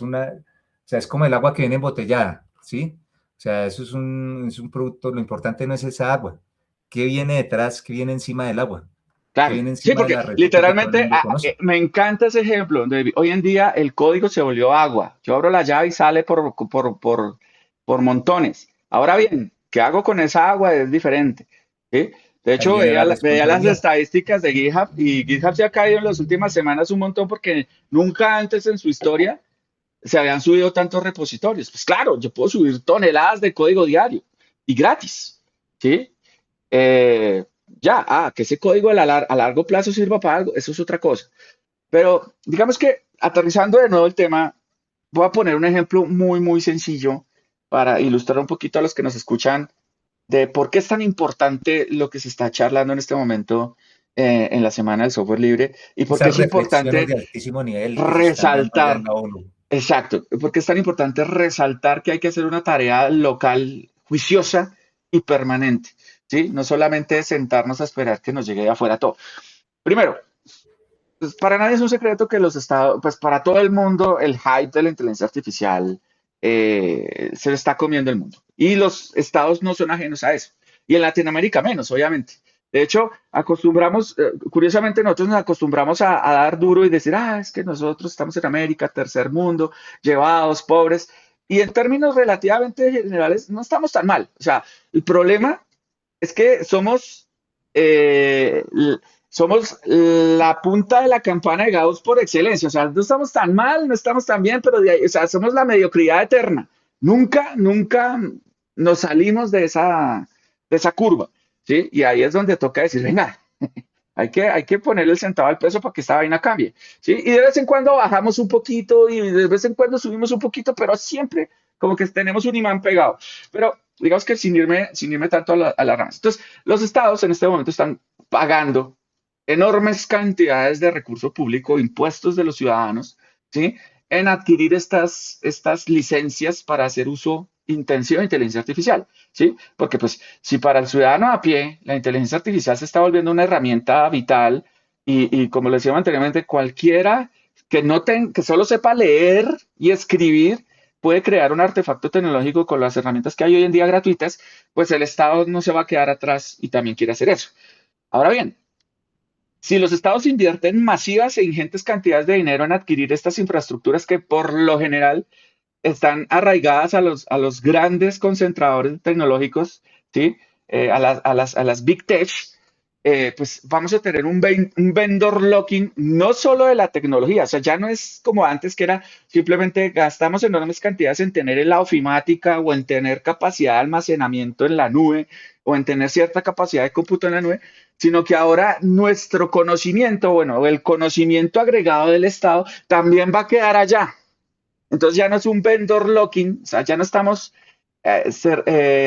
Speaker 2: sea, es como el agua que viene embotellada, ¿sí? O sea, eso es un producto, lo importante no es esa agua. ¿Qué viene detrás? ¿Qué viene encima del agua? ¿Qué
Speaker 1: Claro,
Speaker 2: viene
Speaker 1: sí,
Speaker 2: encima de
Speaker 1: porque
Speaker 2: la receta que todo el
Speaker 1: literalmente
Speaker 2: mundo conoce?
Speaker 1: me encanta ese ejemplo, donde hoy en día el código se volvió agua. Yo abro la llave y sale por montones. Ahora bien, ¿qué hago con esa agua? Es diferente. ¿Sí? De
Speaker 2: Ahí
Speaker 1: hecho,
Speaker 2: viene la
Speaker 1: veía las
Speaker 2: responsabilidad.
Speaker 1: estadísticas de GitHub y GitHub se ha caído en las últimas semanas un montón porque nunca antes en su historia se habían subido tantos repositorios. Pues claro, yo puedo subir toneladas de código diario y gratis. ¿Sí? Ya, que ese código a largo plazo sirva para algo, eso es otra cosa. Pero digamos que aterrizando de nuevo el tema, voy a poner un ejemplo muy, muy sencillo para ilustrar un poquito a los que nos escuchan de por qué es tan importante lo que se está charlando en este momento en la Semana del Software Libre y por qué
Speaker 2: Esas
Speaker 1: es
Speaker 2: reflexiones
Speaker 1: importante
Speaker 2: de altísimo nivel que se están dando allá en
Speaker 1: resaltar,
Speaker 2: la ONU.
Speaker 1: exacto, por qué es tan importante resaltar que hay que hacer una tarea local juiciosa y permanente. ¿sí? No solamente sentarnos a esperar que nos llegue de afuera todo. Primero, pues para nadie es un secreto que los estados, pues para todo el mundo, el hype de la inteligencia artificial se le está comiendo el mundo. Y los estados no son ajenos a eso. Y en Latinoamérica menos, obviamente. De hecho, curiosamente nosotros nos acostumbramos a dar duro y decir, es que nosotros estamos en América, tercer mundo, llevados, pobres. Y en términos relativamente generales, no estamos tan mal. O sea, el problema es que eh, l- somos la punta de la campana de Gauss por excelencia. O sea, no estamos tan mal, no estamos tan bien, pero o sea, somos la mediocridad eterna. Nunca nos salimos de esa curva, ¿sí? Y ahí es donde toca decir, venga, hay que ponerle el centavo al peso para que esta vaina cambie, ¿sí? Y de vez en cuando bajamos un poquito y de vez en cuando subimos un poquito, pero siempre como que tenemos un imán pegado. Pero digamos que sin irme tanto a la ramas. Entonces, los estados en este momento están pagando enormes cantidades de recurso público, impuestos de los ciudadanos, ¿sí? En adquirir estas licencias para hacer uso intensivo de inteligencia artificial, ¿sí? Porque pues si para el ciudadano a pie la inteligencia artificial se está volviendo una herramienta vital y como le decía anteriormente, cualquiera que solo sepa leer y escribir puede crear un artefacto tecnológico con las herramientas que hay hoy en día gratuitas, pues el Estado no se va a quedar atrás y también quiere hacer eso. Ahora bien, si los estados invierten masivas e ingentes cantidades de dinero en adquirir estas infraestructuras que por lo general están arraigadas a los grandes concentradores tecnológicos, ¿sí? A las big tech, pues vamos a tener un vendor locking no solo de la tecnología, o sea, ya no es como antes que era simplemente gastamos enormes cantidades en tener la ofimática o en tener capacidad de almacenamiento en la nube o en tener cierta capacidad de cómputo en la nube, sino que ahora nuestro conocimiento, bueno, el conocimiento agregado del Estado también va a quedar allá. Entonces ya no es un vendor locking, o sea, ya no estamos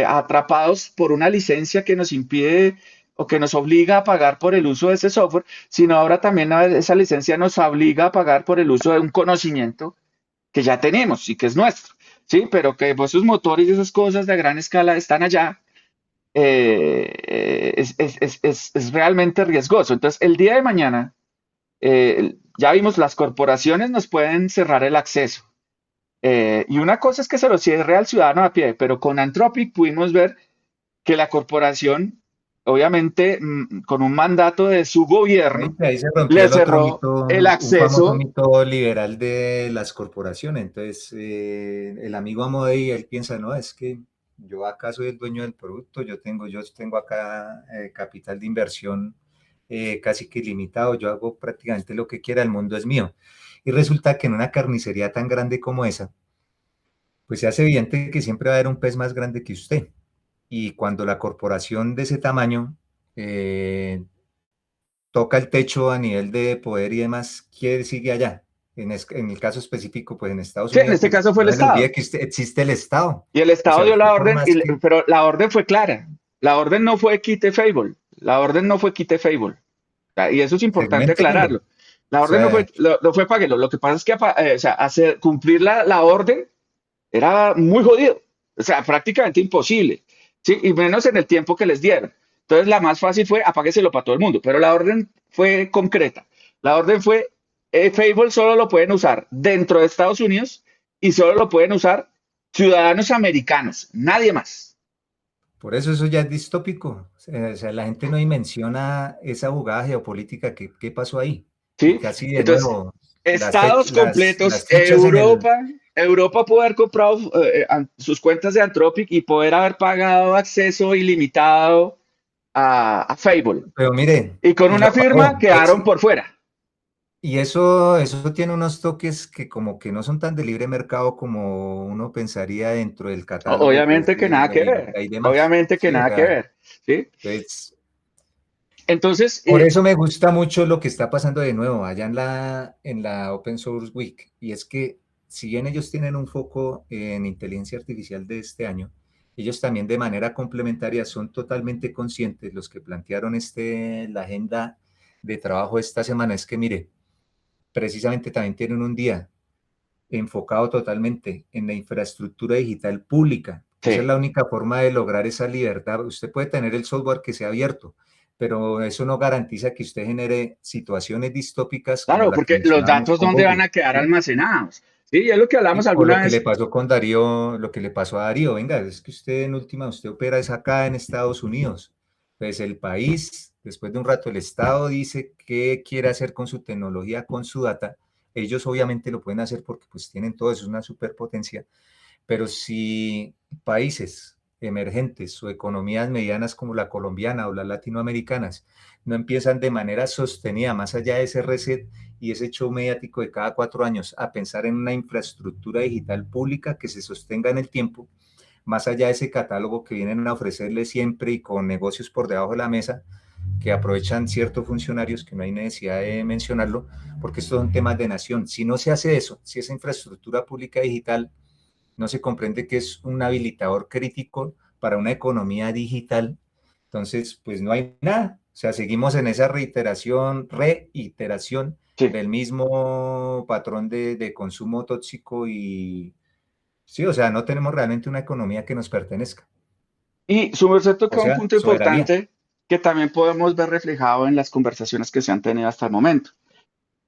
Speaker 1: atrapados por una licencia que nos impide o que nos obliga a pagar por el uso de ese software, sino ahora también esa licencia nos obliga a pagar por el uso de un conocimiento que ya tenemos y que es nuestro, ¿sí? Pero que pues, esos motores y esas cosas de gran escala están allá, es realmente riesgoso. Entonces, el día de mañana, ya vimos, las corporaciones nos pueden cerrar el acceso. Y una cosa es que se lo cierre al ciudadano a pie, pero con Anthropic pudimos ver que la corporación, obviamente, con un mandato de su gobierno,
Speaker 2: Ahí se rompió
Speaker 1: le
Speaker 2: el otro
Speaker 1: cerró
Speaker 2: mito,
Speaker 1: el
Speaker 2: un famoso
Speaker 1: acceso.
Speaker 2: mito liberal de las corporaciones. Entonces, el amigo Amodei, él piensa, no, es que yo acá soy el dueño del producto, yo tengo acá capital de inversión casi que ilimitado, yo hago prácticamente lo que quiera, el mundo es mío. Y resulta que en una carnicería tan grande como esa, pues se hace evidente que siempre va a haber un pez más grande que usted. Y cuando la corporación de ese tamaño toca el techo a nivel de poder y demás, ¿quién sigue allá? En el caso específico, pues en Estados
Speaker 1: Sí, en
Speaker 2: Unidos,
Speaker 1: este
Speaker 2: pues
Speaker 1: caso fue el
Speaker 2: no se le olvide
Speaker 1: Estado.
Speaker 2: que existe el Estado.
Speaker 1: Y el
Speaker 2: O
Speaker 1: Estado
Speaker 2: sea,
Speaker 1: dio
Speaker 2: usted
Speaker 1: la
Speaker 2: por
Speaker 1: orden,
Speaker 2: más que...
Speaker 1: pero la orden fue clara. La orden no fue quite Fable. La orden no fue quite Fable. Y eso es importante
Speaker 2: Segméntelo.
Speaker 1: aclararlo.
Speaker 2: O
Speaker 1: La orden
Speaker 2: sea,
Speaker 1: no fue páguelo. Lo que pasa es que o sea, cumplir la orden era muy jodido. O sea, prácticamente imposible. ¿Sí? Y menos en el tiempo que les dieron. Entonces, la más fácil fue apágueselo para todo el mundo. Pero la orden fue concreta. La orden fue, Fable solo lo pueden usar dentro de Estados Unidos y solo lo pueden usar ciudadanos americanos, nadie más.
Speaker 2: por eso ya es distópico. O sea, la gente no dimensiona esa jugada geopolítica que pasó ahí. Y
Speaker 1: ¿Sí?
Speaker 2: casi de
Speaker 1: Entonces,
Speaker 2: nuevo,
Speaker 1: estados completos,
Speaker 2: las fechas en el...
Speaker 1: Europa pudo haber comprado sus cuentas de Anthropic y poder haber pagado acceso ilimitado a Fable.
Speaker 2: Pero mire,
Speaker 1: Y con
Speaker 2: y lo
Speaker 1: una firma
Speaker 2: pagó.
Speaker 1: quedaron por fuera.
Speaker 2: Y eso tiene unos toques que como que no son tan de libre mercado como uno pensaría dentro del catálogo pues,
Speaker 1: Obviamente que
Speaker 2: de
Speaker 1: nada
Speaker 2: la
Speaker 1: que ver.
Speaker 2: libertad y demás.
Speaker 1: Obviamente que
Speaker 2: Sí, o
Speaker 1: nada que
Speaker 2: sea,
Speaker 1: ver. ¿Sí?
Speaker 2: entonces,
Speaker 1: Entonces,
Speaker 2: por eso me gusta mucho lo que está pasando de nuevo allá en la Open Source Week. Y es que si bien ellos tienen un foco en inteligencia artificial de este año, ellos también de manera complementaria son totalmente conscientes, los que plantearon la agenda de trabajo esta semana, es que mire, precisamente también tienen un día enfocado totalmente en la infraestructura digital pública, Esa es
Speaker 1: Sí.
Speaker 2: la única forma de lograr esa libertad. Usted puede tener el software que sea abierto, pero eso no garantiza que usted genere situaciones distópicas como
Speaker 1: Claro,
Speaker 2: la que
Speaker 1: porque los
Speaker 2: mencionábamos
Speaker 1: datos,
Speaker 2: con
Speaker 1: ¿dónde van
Speaker 2: Google,
Speaker 1: a quedar
Speaker 2: ¿sí?
Speaker 1: almacenados? Sí, es lo que hablamos
Speaker 2: O lo
Speaker 1: alguna
Speaker 2: que le
Speaker 1: vez.
Speaker 2: pasó con Darío, lo que le pasó a Darío, venga, es que usted en última, usted opera es acá en Estados Unidos. Pues el país, después de un rato, el Estado dice qué quiere hacer con su tecnología, con su data. Ellos obviamente lo pueden hacer porque pues tienen todo eso, es una superpotencia, pero si países emergentes o economías medianas como la colombiana o las latinoamericanas no empiezan de manera sostenida, más allá de ese reset y ese show mediático de cada 4 años, a pensar en una infraestructura digital pública que se sostenga en el tiempo, más allá de ese catálogo que vienen a ofrecerle siempre y con negocios por debajo de la mesa, que aprovechan ciertos funcionarios, que no hay necesidad de mencionarlo, porque estos son temas de nación. Si no se hace eso, si esa infraestructura pública digital no se comprende que es un habilitador crítico para una economía digital, entonces pues no hay nada. O sea, seguimos en esa reiteración
Speaker 1: Sí.
Speaker 2: del mismo patrón de consumo tóxico y sí, o sea, no tenemos realmente una economía que nos pertenezca.
Speaker 1: Y su merced
Speaker 2: O
Speaker 1: toca un
Speaker 2: sea,
Speaker 1: punto
Speaker 2: soberanía.
Speaker 1: importante que también podemos ver reflejado en las conversaciones que se han tenido hasta el momento.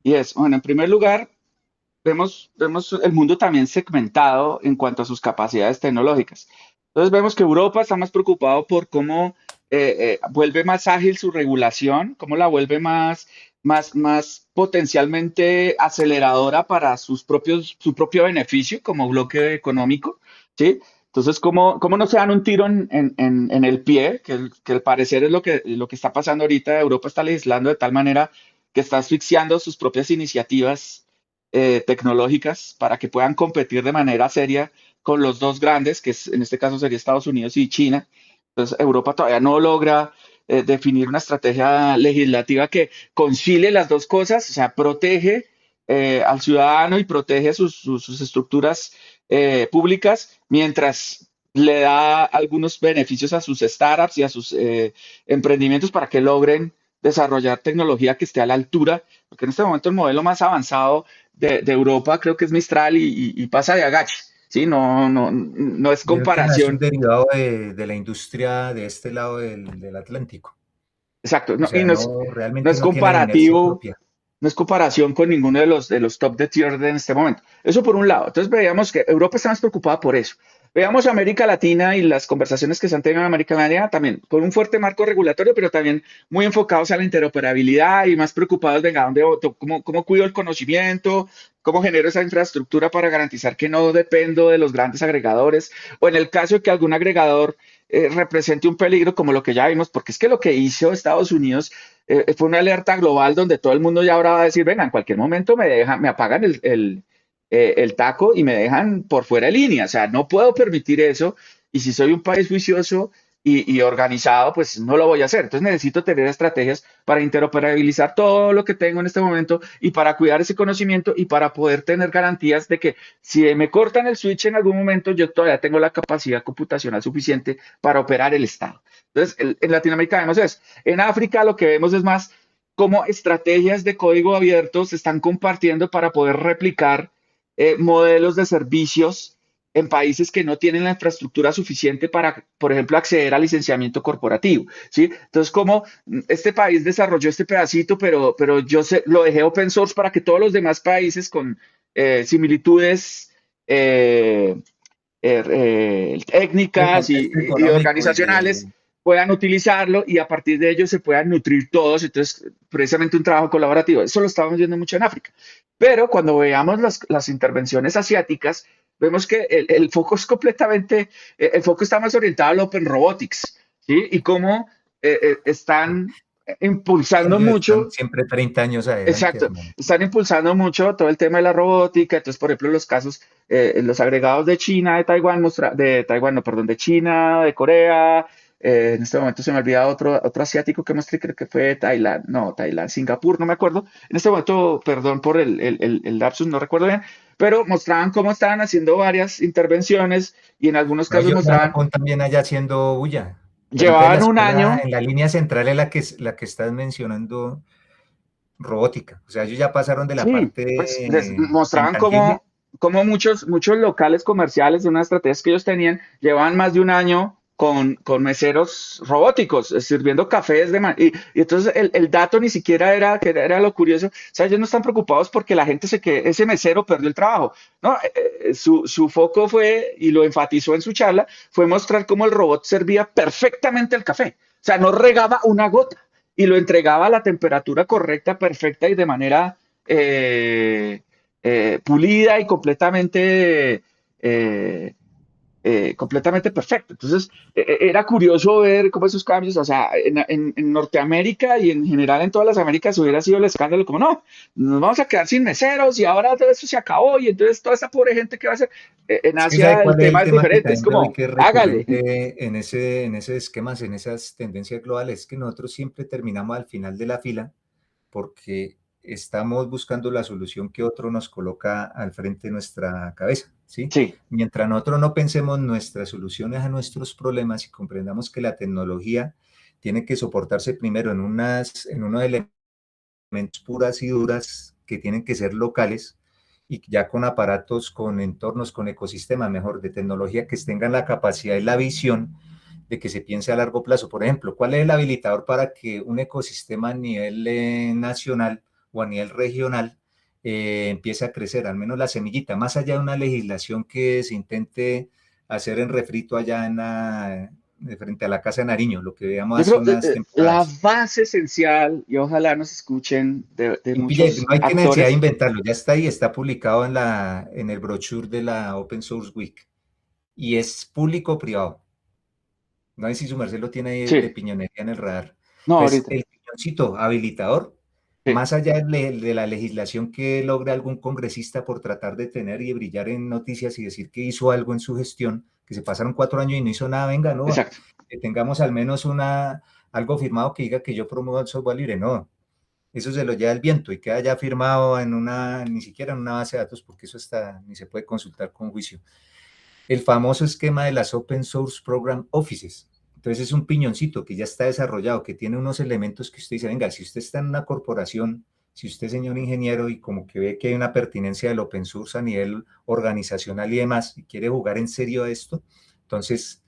Speaker 1: Y es, bueno, en primer lugar, vemos el mundo también segmentado en cuanto a sus capacidades tecnológicas. Entonces vemos que Europa está más preocupado por cómo vuelve más ágil su regulación, cómo la vuelve más potencialmente aceleradora para su propio beneficio como bloque económico, ¿sí? Entonces, ¿cómo no se dan un tiro en el pie? Que al parecer es lo que está pasando ahorita. Europa está legislando de tal manera que está asfixiando sus propias iniciativas tecnológicas para que puedan competir de manera seria con los dos grandes, en este caso sería Estados Unidos y China. Entonces, Europa todavía no logra definir una estrategia legislativa que concilie las dos cosas, o sea, protege al ciudadano y protege sus estructuras públicas, mientras le da algunos beneficios a sus startups y a sus emprendimientos para que logren desarrollar tecnología que esté a la altura, porque en este momento el modelo más avanzado de Europa creo que es Mistral y pasa de agache, ¿sí? No es
Speaker 2: Y última es un
Speaker 1: comparación.
Speaker 2: derivado de la industria de este lado del Atlántico.
Speaker 1: Exacto,
Speaker 2: O
Speaker 1: no, y
Speaker 2: sea,
Speaker 1: no es,
Speaker 2: no,
Speaker 1: no
Speaker 2: realmente
Speaker 1: es
Speaker 2: no tienen inercia
Speaker 1: comparativo,
Speaker 2: propia.
Speaker 1: no es comparación con ninguno de los top de tier en este momento. Eso por un lado. Entonces veíamos que Europa está más preocupada por eso. Veamos América Latina y las conversaciones que se han tenido en América Latina también con un fuerte marco regulatorio, pero también muy enfocados a la interoperabilidad y más preocupados, venga, cómo cuido el conocimiento, cómo genero esa infraestructura para garantizar que no dependo de los grandes agregadores, o en el caso de que algún agregador represente un peligro como lo que ya vimos, porque es que lo que hizo Estados Unidos fue una alerta global donde todo el mundo ya ahora va a decir, venga, en cualquier momento me apagan el taco y me dejan por fuera de línea. O sea, no puedo permitir eso. Y si soy un país juicioso y organizado, pues no lo voy a hacer. Entonces necesito tener estrategias para interoperabilizar todo lo que tengo en este momento y para cuidar ese conocimiento y para poder tener garantías de que si me cortan el switch en algún momento, yo todavía tengo la capacidad computacional suficiente para operar el Estado. Entonces, en Latinoamérica vemos eso. En África lo que vemos es más cómo estrategias de código abierto se están compartiendo para poder replicar modelos de servicios en países que no tienen la infraestructura suficiente para, por ejemplo, acceder al licenciamiento corporativo, ¿sí? Entonces, como este país desarrolló este pedacito, pero lo dejé open source para que todos los demás países con similitudes técnicas y
Speaker 2: Económico y
Speaker 1: organizacionales puedan utilizarlo y a partir de ello se puedan nutrir todos. Entonces, precisamente un trabajo colaborativo. Eso lo estamos viendo mucho en África. Pero cuando veamos las intervenciones asiáticas, vemos que el foco es completamente, el foco está más orientado al Open Robotics, ¿sí? Y cómo están impulsando
Speaker 2: ellos están
Speaker 1: mucho.
Speaker 2: siempre 30 años adelante,
Speaker 1: Exacto,
Speaker 2: hermano.
Speaker 1: están impulsando mucho todo el tema de la robótica. Entonces, por ejemplo, los casos, los agregados de China, de Taiwán, de Taiwán, no, perdón, de China, de Corea. En este momento se me olvida otro asiático que mostré, creo que fue Tailandia, no, Tailandia, Singapur, no me acuerdo. En este momento, perdón por el lapsus, no recuerdo bien, pero mostraban cómo estaban haciendo varias intervenciones y en algunos
Speaker 2: No,
Speaker 1: casos
Speaker 2: ellos ya
Speaker 1: mostraban,
Speaker 2: Japón también allá haciendo bulla. Pero entonces la
Speaker 1: llevaban un
Speaker 2: escuela,
Speaker 1: año,
Speaker 2: en la línea central es la que estás mencionando, robótica. O sea, ellos ya pasaron de la
Speaker 1: sí,
Speaker 2: parte
Speaker 1: pues les mostraban cómo
Speaker 2: intangible.
Speaker 1: como muchos locales comerciales de unas estrategias que ellos tenían, llevaban más de un año con meseros robóticos, sirviendo cafés y entonces el dato ni siquiera era, que era lo curioso, o sea, ellos no están preocupados porque la gente ese mesero perdió el trabajo, ¿no? Su foco fue, y lo enfatizó en su charla, fue mostrar cómo el robot servía perfectamente el café, o sea, no regaba una gota y lo entregaba a la temperatura correcta, perfecta y de manera eh, pulida y completamente perfecto. Entonces, era curioso ver cómo esos cambios, o sea, en Norteamérica y en general en todas las Américas hubiera sido el escándalo, como no, nos vamos a quedar sin meseros y ahora todo eso se acabó y entonces toda esa pobre gente que va a hacer. En
Speaker 2: Es que sabe
Speaker 1: Asia el
Speaker 2: cuál es el
Speaker 1: tema es
Speaker 2: tema que
Speaker 1: diferente, es
Speaker 2: también veo y
Speaker 1: como,
Speaker 2: que es
Speaker 1: hágale.
Speaker 2: recurrente en ese esquemas, en esas tendencias globales, es que nosotros siempre terminamos al final de la fila porque estamos buscando la solución que otro nos coloca al frente de nuestra cabeza, ¿sí?
Speaker 1: Sí,
Speaker 2: Mientras nosotros no pensemos nuestras soluciones a nuestros problemas y comprendamos que la tecnología tiene que soportarse primero en unos elementos puras y duras que tienen que ser locales y ya con aparatos, con entornos, con ecosistemas mejor de tecnología que tengan la capacidad y la visión de que se piense a largo plazo. Por ejemplo, ¿cuál es el habilitador para que un ecosistema a nivel nacional o a nivel regional empiece a crecer? Al menos la semillita, más allá de una legislación que se intente hacer en refrito allá de frente a la Casa de Nariño, lo que veíamos
Speaker 1: yo
Speaker 2: hace
Speaker 1: creo
Speaker 2: unas
Speaker 1: la
Speaker 2: temporadas.
Speaker 1: base esencial, y ojalá nos escuchen de
Speaker 2: Y pille, no
Speaker 1: muchos
Speaker 2: hay que necesidad de
Speaker 1: actores.
Speaker 2: inventarlo, ya está ahí, está publicado en el brochure de la Open Source Week y es público-privado. No sé si su merced lo tiene ahí de
Speaker 1: Sí,
Speaker 2: piñonería en el radar.
Speaker 1: no,
Speaker 2: Entonces,
Speaker 1: ahorita.
Speaker 2: el piñoncito habilitador,
Speaker 1: Sí,
Speaker 2: más allá de la legislación que logre algún congresista por tratar de tener y brillar en noticias y decir que hizo algo en su gestión, que se pasaron 4 años y no hizo nada, venga, no,
Speaker 1: exacto.
Speaker 2: que tengamos al menos algo firmado que diga que yo promuevo el software libre, no. Eso se lo lleva el viento y queda ya firmado ni siquiera en una base de datos, porque eso está, ni se puede consultar con juicio. El famoso esquema de las Open Source Program Offices. Entonces es un piñoncito que ya está desarrollado, que tiene unos elementos que usted dice, venga, si usted está en una corporación, si usted, señor ingeniero, y como que ve que hay una pertinencia del open source a nivel organizacional y demás, y quiere jugar en serio a esto, entonces,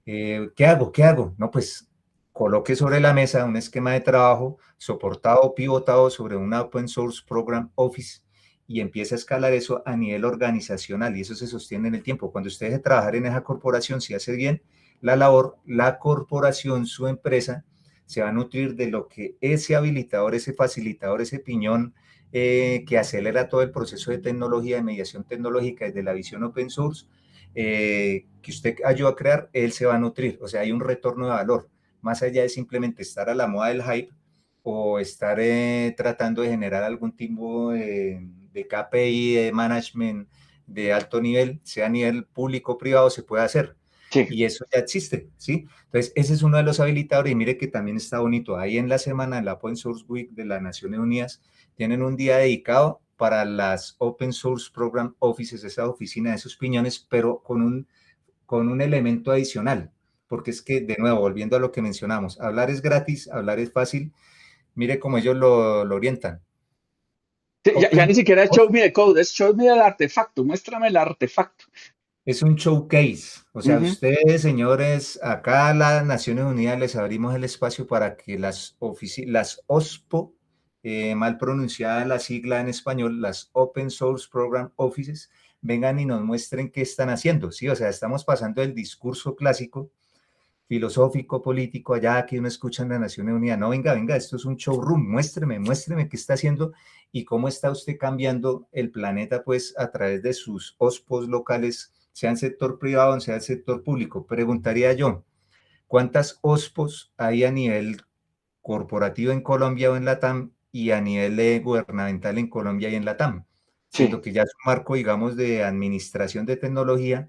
Speaker 2: ¿qué hago? ¿Qué hago? No, pues coloque sobre la mesa un esquema de trabajo soportado o pivotado sobre una Open Source Program Office y empieza a escalar eso a nivel organizacional y eso se sostiene en el tiempo. Cuando usted deje de trabajar en esa corporación, si hace bien la labor, la corporación, su empresa, se va a nutrir de lo que ese habilitador, ese facilitador, ese piñón que acelera todo el proceso de tecnología, de mediación tecnológica desde la visión open source, que usted ayudó a crear, él se va a nutrir. O sea, hay un retorno de valor, más allá de simplemente estar a la moda del hype o estar tratando de generar algún tipo de KPI, de management de alto nivel, sea a nivel público o privado, se puede hacer.
Speaker 1: Sí.
Speaker 2: Y eso ya existe, ¿sí? Entonces, ese es uno de los habilitadores. Y mire que también está bonito. Ahí en la semana, en la Open Source Week de las Naciones Unidas, tienen un día dedicado para las Open Source Program Offices, esa oficina de esos piñones, pero con un elemento adicional. Porque es que, de nuevo, volviendo a lo que mencionamos, hablar es gratis, hablar es fácil. Mire cómo ellos lo orientan.
Speaker 1: Sí, ya ni
Speaker 2: Open
Speaker 1: siquiera es show
Speaker 2: Source
Speaker 1: me the code, es show me el artefacto, muéstrame el artefacto.
Speaker 2: es un showcase. O sea,
Speaker 1: Ujú.
Speaker 2: ustedes, señores, acá a las Naciones Unidas les abrimos el espacio para que las OSPO, mal pronunciada la sigla en español, las Open Source Program Offices, vengan y nos muestren qué están haciendo. Sí, o sea, estamos pasando del discurso clásico filosófico, político, allá que uno escucha en las Naciones Unidas. No, venga, venga, esto es un showroom, muéstreme qué está haciendo y cómo está usted cambiando el planeta, pues, a través de sus OSPOs locales, sea en sector privado, sea en sector público. Preguntaría yo, ¿cuántas OSPOs hay a nivel corporativo en Colombia o en Latam y a nivel gubernamental en Colombia y en Latam?
Speaker 1: Sí.
Speaker 2: Siendo que ya es un marco, digamos, de administración de tecnología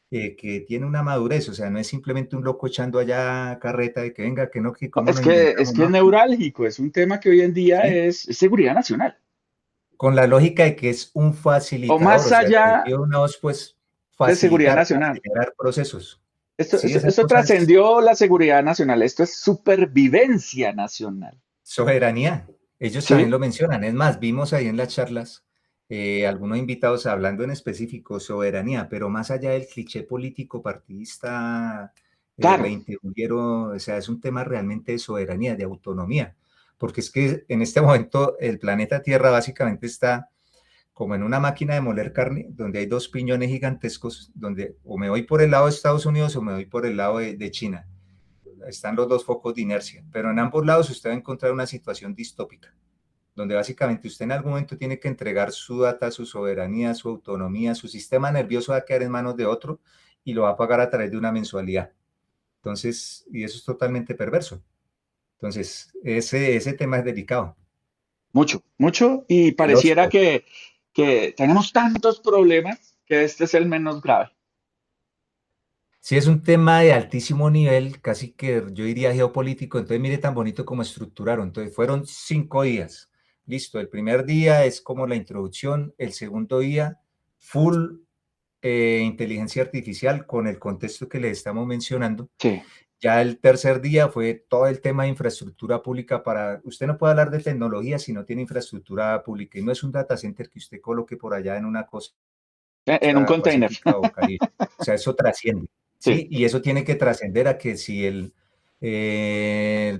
Speaker 2: que tiene una madurez, o sea, no es simplemente un loco echando allá carreta de que venga, que no, que
Speaker 1: No,
Speaker 2: cómo
Speaker 1: es
Speaker 2: nos
Speaker 1: que, es
Speaker 2: inventamos,
Speaker 1: que es
Speaker 2: ¿no?
Speaker 1: neurálgico, es un tema que hoy en día
Speaker 2: ¿Sí?
Speaker 1: es seguridad nacional.
Speaker 2: Con la lógica de que es un
Speaker 1: O
Speaker 2: facilitador,
Speaker 1: más
Speaker 2: o sea, el
Speaker 1: allá
Speaker 2: objetivo de una voz, pues,
Speaker 1: de seguridad
Speaker 2: facilitar,
Speaker 1: nacional.
Speaker 2: acelerar procesos.
Speaker 1: Esto,
Speaker 2: Sí,
Speaker 1: esto,
Speaker 2: esa
Speaker 1: esto
Speaker 2: cosa es
Speaker 1: trascendió la seguridad nacional, esto es supervivencia nacional.
Speaker 2: soberanía. Ellos también
Speaker 1: ¿Sí?
Speaker 2: lo mencionan. Es más, vimos ahí en las charlas, algunos invitados hablando en específico soberanía, pero más allá del cliché político partidista
Speaker 1: Claro,
Speaker 2: 20 o sea, es un tema realmente de soberanía, de autonomía, porque es que en este momento el planeta Tierra básicamente está como en una máquina de moler carne, donde hay dos piñones gigantescos, donde o me voy por el lado de Estados Unidos o me voy por el lado de China. Están los dos focos de inercia, pero en ambos lados usted va a encontrar una situación distópica, donde básicamente usted en algún momento tiene que entregar su data, su soberanía, su autonomía, su sistema nervioso va a quedar en manos de otro y lo va a pagar a través de una mensualidad. Entonces, y eso es totalmente perverso. Entonces, ese tema es delicado.
Speaker 1: mucho, mucho, y pareciera
Speaker 2: Filósofo.
Speaker 1: que tenemos tantos problemas que este es el menos grave.
Speaker 2: Sí, es un tema de altísimo nivel, casi que yo diría geopolítico. Entonces, mire tan bonito como estructuraron. Entonces, fueron 5 días. Listo, el primer día es como la introducción, el segundo día, full inteligencia artificial con el contexto que le estamos mencionando.
Speaker 1: Sí,
Speaker 2: Ya el tercer día fue todo el tema de infraestructura pública para, usted no puede hablar de tecnología si no tiene infraestructura pública y no es un data center que usted coloque por allá en una costa
Speaker 1: en un container.
Speaker 2: pacífica o caribe. O sea, eso trasciende,
Speaker 1: Sí,
Speaker 2: ¿sí? Y eso tiene que trascender a que si el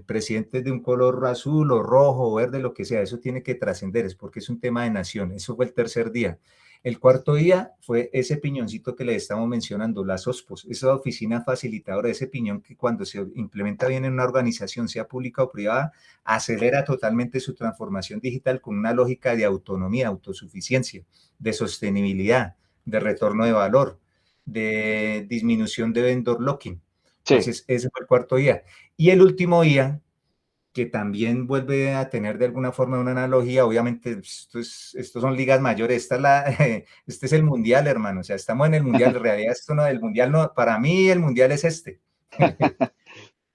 Speaker 2: presidente es de un color azul o rojo o verde, lo que sea, eso tiene que trascender, es porque es un tema de nación. Eso fue el tercer día. El cuarto día fue ese piñoncito que le estamos mencionando, las OSPOS, esa oficina facilitadora, ese piñón que cuando se implementa bien en una organización, sea pública o privada, acelera totalmente su transformación digital con una lógica de autonomía, autosuficiencia, de sostenibilidad, de retorno de valor, de disminución de vendor locking.
Speaker 1: sí.
Speaker 2: Entonces, ese fue el cuarto día. Y el último día, que también vuelve a tener de alguna forma una analogía, obviamente estos son ligas mayores, este es el mundial, hermano, o sea, estamos en el mundial, en realidad esto no, el mundial no, para mí el mundial es este.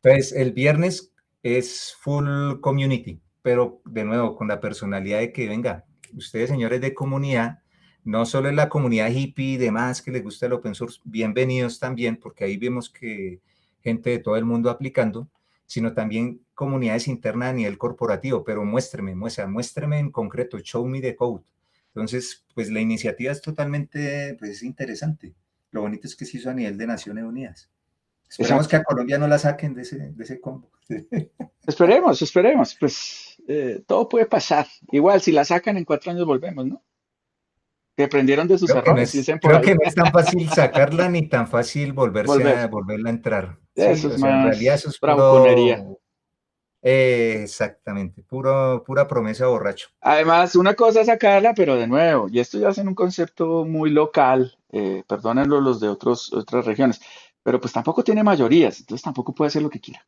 Speaker 2: Entonces, el viernes es full community, pero de nuevo, con la personalidad de que, venga, ustedes señores de comunidad, no solo en la comunidad hippie y demás que les gusta el open source, bienvenidos también, porque ahí vemos que gente de todo el mundo aplicando, sino también comunidades internas a nivel corporativo, pero muéstreme en concreto, show me the code. Entonces, pues la iniciativa es totalmente, pues, interesante. Lo bonito es que se hizo a nivel de Naciones Unidas. Esperemos que
Speaker 1: Exacto.
Speaker 2: a Colombia no la saquen de ese combo.
Speaker 1: Esperemos, esperemos. Pues todo puede pasar. Igual, si la sacan en 4 años volvemos, ¿no? Que aprendieron de sus
Speaker 2: Creo que no
Speaker 1: errores,
Speaker 2: es,
Speaker 1: dicen por
Speaker 2: creo que
Speaker 1: ahí.
Speaker 2: no es tan fácil sacarla ni tan fácil
Speaker 1: Volver.
Speaker 2: volverla a entrar.
Speaker 1: Eso
Speaker 2: Sí,
Speaker 1: es
Speaker 2: o sea, en realidad eso
Speaker 1: más
Speaker 2: es
Speaker 1: bravuconería.
Speaker 2: puro, exactamente, pura promesa borracho.
Speaker 1: Además, una cosa es sacarla, pero de nuevo, y esto ya es en un concepto muy local, perdónenlo los de otras regiones, pero pues tampoco tiene mayorías, entonces tampoco puede hacer lo que quiera.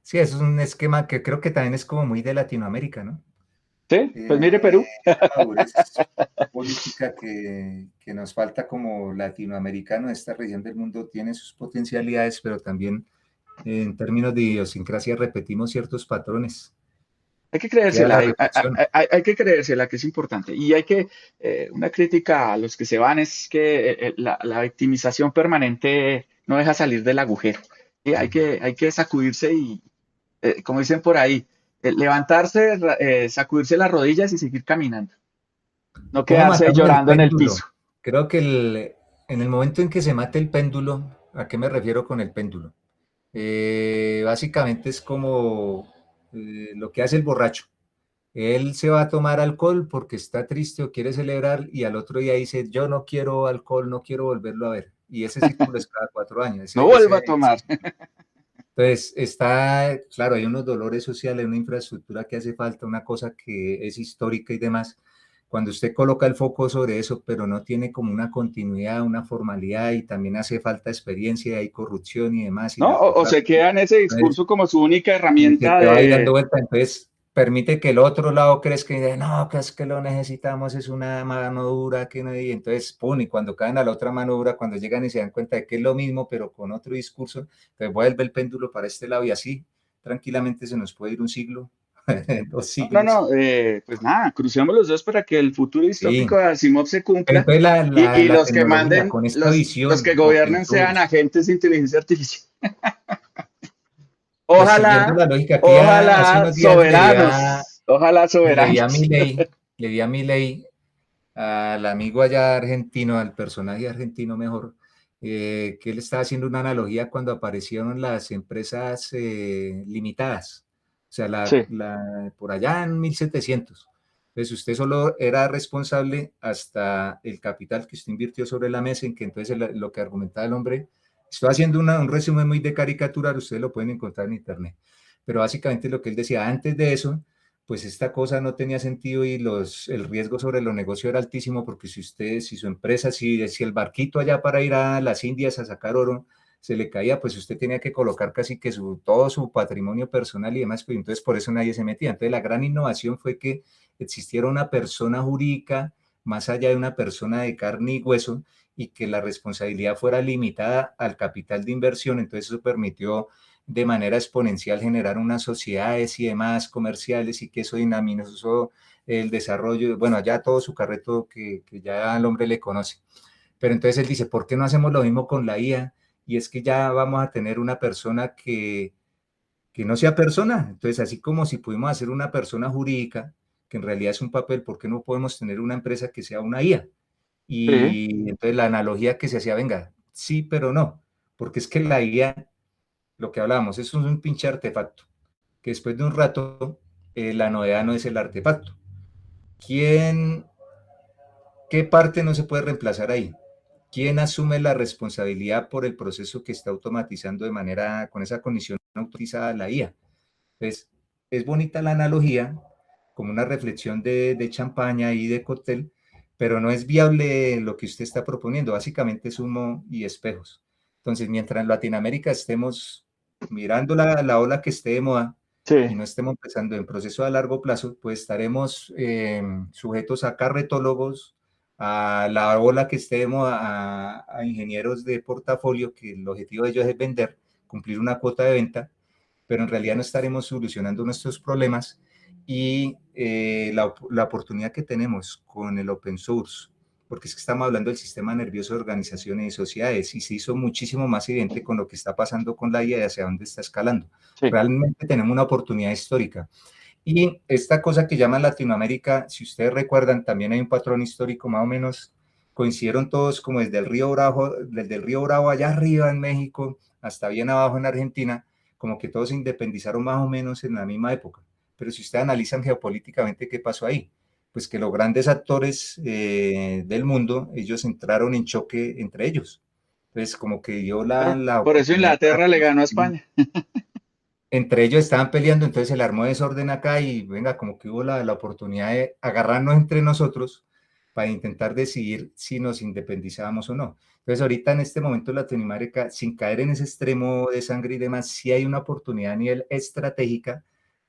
Speaker 2: Sí, eso es un esquema que creo que también es como muy de Latinoamérica, ¿no?
Speaker 1: Sí, pues mire Perú.
Speaker 2: Esa madurez política que nos falta como latinoamericano, esta región del mundo tiene sus potencialidades, pero también en términos de idiosincrasia repetimos ciertos patrones.
Speaker 1: Hay que
Speaker 2: Queda
Speaker 1: creérsela,
Speaker 2: la reflexión.
Speaker 1: hay que creérsela, que es importante. Y hay que, una crítica a los que se van es que la victimización permanente no deja salir del agujero. Y hay que sacudirse y, como dicen por ahí, levantarse, sacudirse las rodillas y seguir caminando. No
Speaker 2: ¿Cómo
Speaker 1: quedarse
Speaker 2: matamos el
Speaker 1: llorando en el
Speaker 2: péndulo?
Speaker 1: piso.
Speaker 2: Creo que en el momento en que se mate el péndulo, ¿a qué me refiero con el péndulo? Básicamente es como lo que hace el borracho. Él se va a tomar alcohol porque está triste o quiere celebrar y al otro día dice, yo no quiero alcohol, no quiero volverlo a ver. Y ese ciclo es cada 4 años.
Speaker 1: No vuelva a tomar.
Speaker 2: Entonces, está, claro, hay unos dolores sociales, una infraestructura que hace falta, una cosa que es histórica y demás. Cuando usted coloca el foco sobre eso, pero no tiene como una continuidad, una formalidad y también hace falta experiencia, hay corrupción y demás y
Speaker 1: ¿No? O se
Speaker 2: narcotráfico.
Speaker 1: queda en ese
Speaker 2: Entonces,
Speaker 1: discurso como su única
Speaker 2: y se
Speaker 1: herramienta
Speaker 2: te va ahí dando
Speaker 1: de,
Speaker 2: vuelta. Entonces, permite que el otro lado crezca y diga, no, que es que lo necesitamos, es una mano dura, que no, y entonces, pum, y cuando caen a la otra mano dura, cuando llegan y se dan cuenta de que es lo mismo, pero con otro discurso, entonces vuelve el péndulo para este lado y así, tranquilamente se nos puede ir un siglo, 2 siglos.
Speaker 1: pues nada, crucemos los dos para que el futuro distópico
Speaker 2: Sí,
Speaker 1: de Asimov se
Speaker 2: pero
Speaker 1: cumpla
Speaker 2: entonces
Speaker 1: y
Speaker 2: la
Speaker 1: los que
Speaker 2: tecnología
Speaker 1: manden,
Speaker 2: con esta
Speaker 1: los que
Speaker 2: visión, open
Speaker 1: gobiernen sean
Speaker 2: source,
Speaker 1: agentes de inteligencia artificial.
Speaker 2: pues siguiendo
Speaker 1: Ojalá,
Speaker 2: la lógica que hace
Speaker 1: ojalá
Speaker 2: unos días le di a,
Speaker 1: soberanos, ojalá
Speaker 2: le di a
Speaker 1: soberanos.
Speaker 2: Milei, le di a Milei al amigo allá argentino, al personaje argentino mejor, que él estaba haciendo una analogía cuando aparecieron las empresas limitadas, o sea,
Speaker 1: Sí,
Speaker 2: por allá en 1700. Entonces usted solo era responsable hasta el capital que usted invirtió sobre la mesa, en que entonces lo que argumentaba el hombre, estoy haciendo un resumen muy de caricatura, ustedes lo pueden encontrar en internet, pero básicamente lo que él decía, antes de eso, pues esta cosa no tenía sentido y el riesgo sobre los negocios era altísimo porque si su empresa, si el barquito allá para ir a las Indias a sacar oro se le caía, pues usted tenía que colocar casi que todo su patrimonio personal y demás, pues entonces por eso nadie se metía. Entonces la gran innovación fue que existiera una persona jurídica más allá de una persona de carne y hueso y que la responsabilidad fuera limitada al capital de inversión. Entonces eso permitió de manera exponencial generar unas sociedades y demás comerciales y que eso dinamizó el desarrollo, bueno, ya todo su carreto que ya al hombre le conoce. Pero entonces él dice, ¿por qué no hacemos lo mismo con la IA? Y es que ya vamos a tener una persona que no sea persona. Entonces, así como si pudimos hacer una persona jurídica, que en realidad es un papel, ¿por qué no podemos tener una empresa que sea una IA?
Speaker 1: sí,
Speaker 2: Y entonces la analogía que se hacía, venga, sí, pero no, porque es que la IA, lo que hablábamos, es un pinche artefacto, que después de un rato, la novedad no es el artefacto. ¿Quién, qué parte no se puede reemplazar ahí? ¿Quién asume la responsabilidad por el proceso que está automatizando de manera, con esa condición automatizada la IA? Entonces, es bonita la analogía, como una reflexión de champaña y de cóctel, pero no es viable lo que usted está proponiendo. Básicamente es humo y espejos. Entonces, mientras en Latinoamérica estemos mirando la ola que esté de moda y
Speaker 1: sí.
Speaker 2: no estemos pensando en proceso a largo plazo, pues estaremos sujetos a carretólogos, a la ola que esté de moda, a ingenieros de portafolio, que el objetivo de ellos es vender, cumplir una cuota de venta, pero en realidad no estaremos solucionando nuestros problemas y la oportunidad que tenemos con el open source, porque es que estamos hablando del sistema nervioso de organizaciones y sociedades y se hizo muchísimo más evidente con lo que está pasando con la IA y hacia dónde está escalando.
Speaker 1: Sí.
Speaker 2: Realmente tenemos una oportunidad histórica. Y esta cosa que llaman Latinoamérica, si ustedes recuerdan, también hay un patrón histórico más o menos, coincidieron todos como desde el río Bravo allá arriba en México hasta bien abajo en Argentina, como que todos se independizaron más o menos en la misma época. Pero si ustedes analizan geopolíticamente qué pasó ahí, pues que los grandes actores del mundo, ellos entraron en choque entre ellos. Entonces, como que dio
Speaker 1: Claro,
Speaker 2: la
Speaker 1: por eso
Speaker 2: oportunidad para
Speaker 1: Inglaterra le
Speaker 2: que
Speaker 1: ganó a España.
Speaker 2: entre ellos estaban peleando, entonces se le armó desorden acá y venga, como que hubo la oportunidad de agarrarnos entre nosotros para intentar decidir si nos independizábamos o no. Entonces ahorita en este momento Latinoamérica, sin caer en ese extremo de sangre y demás, sí hay una oportunidad a nivel estratégica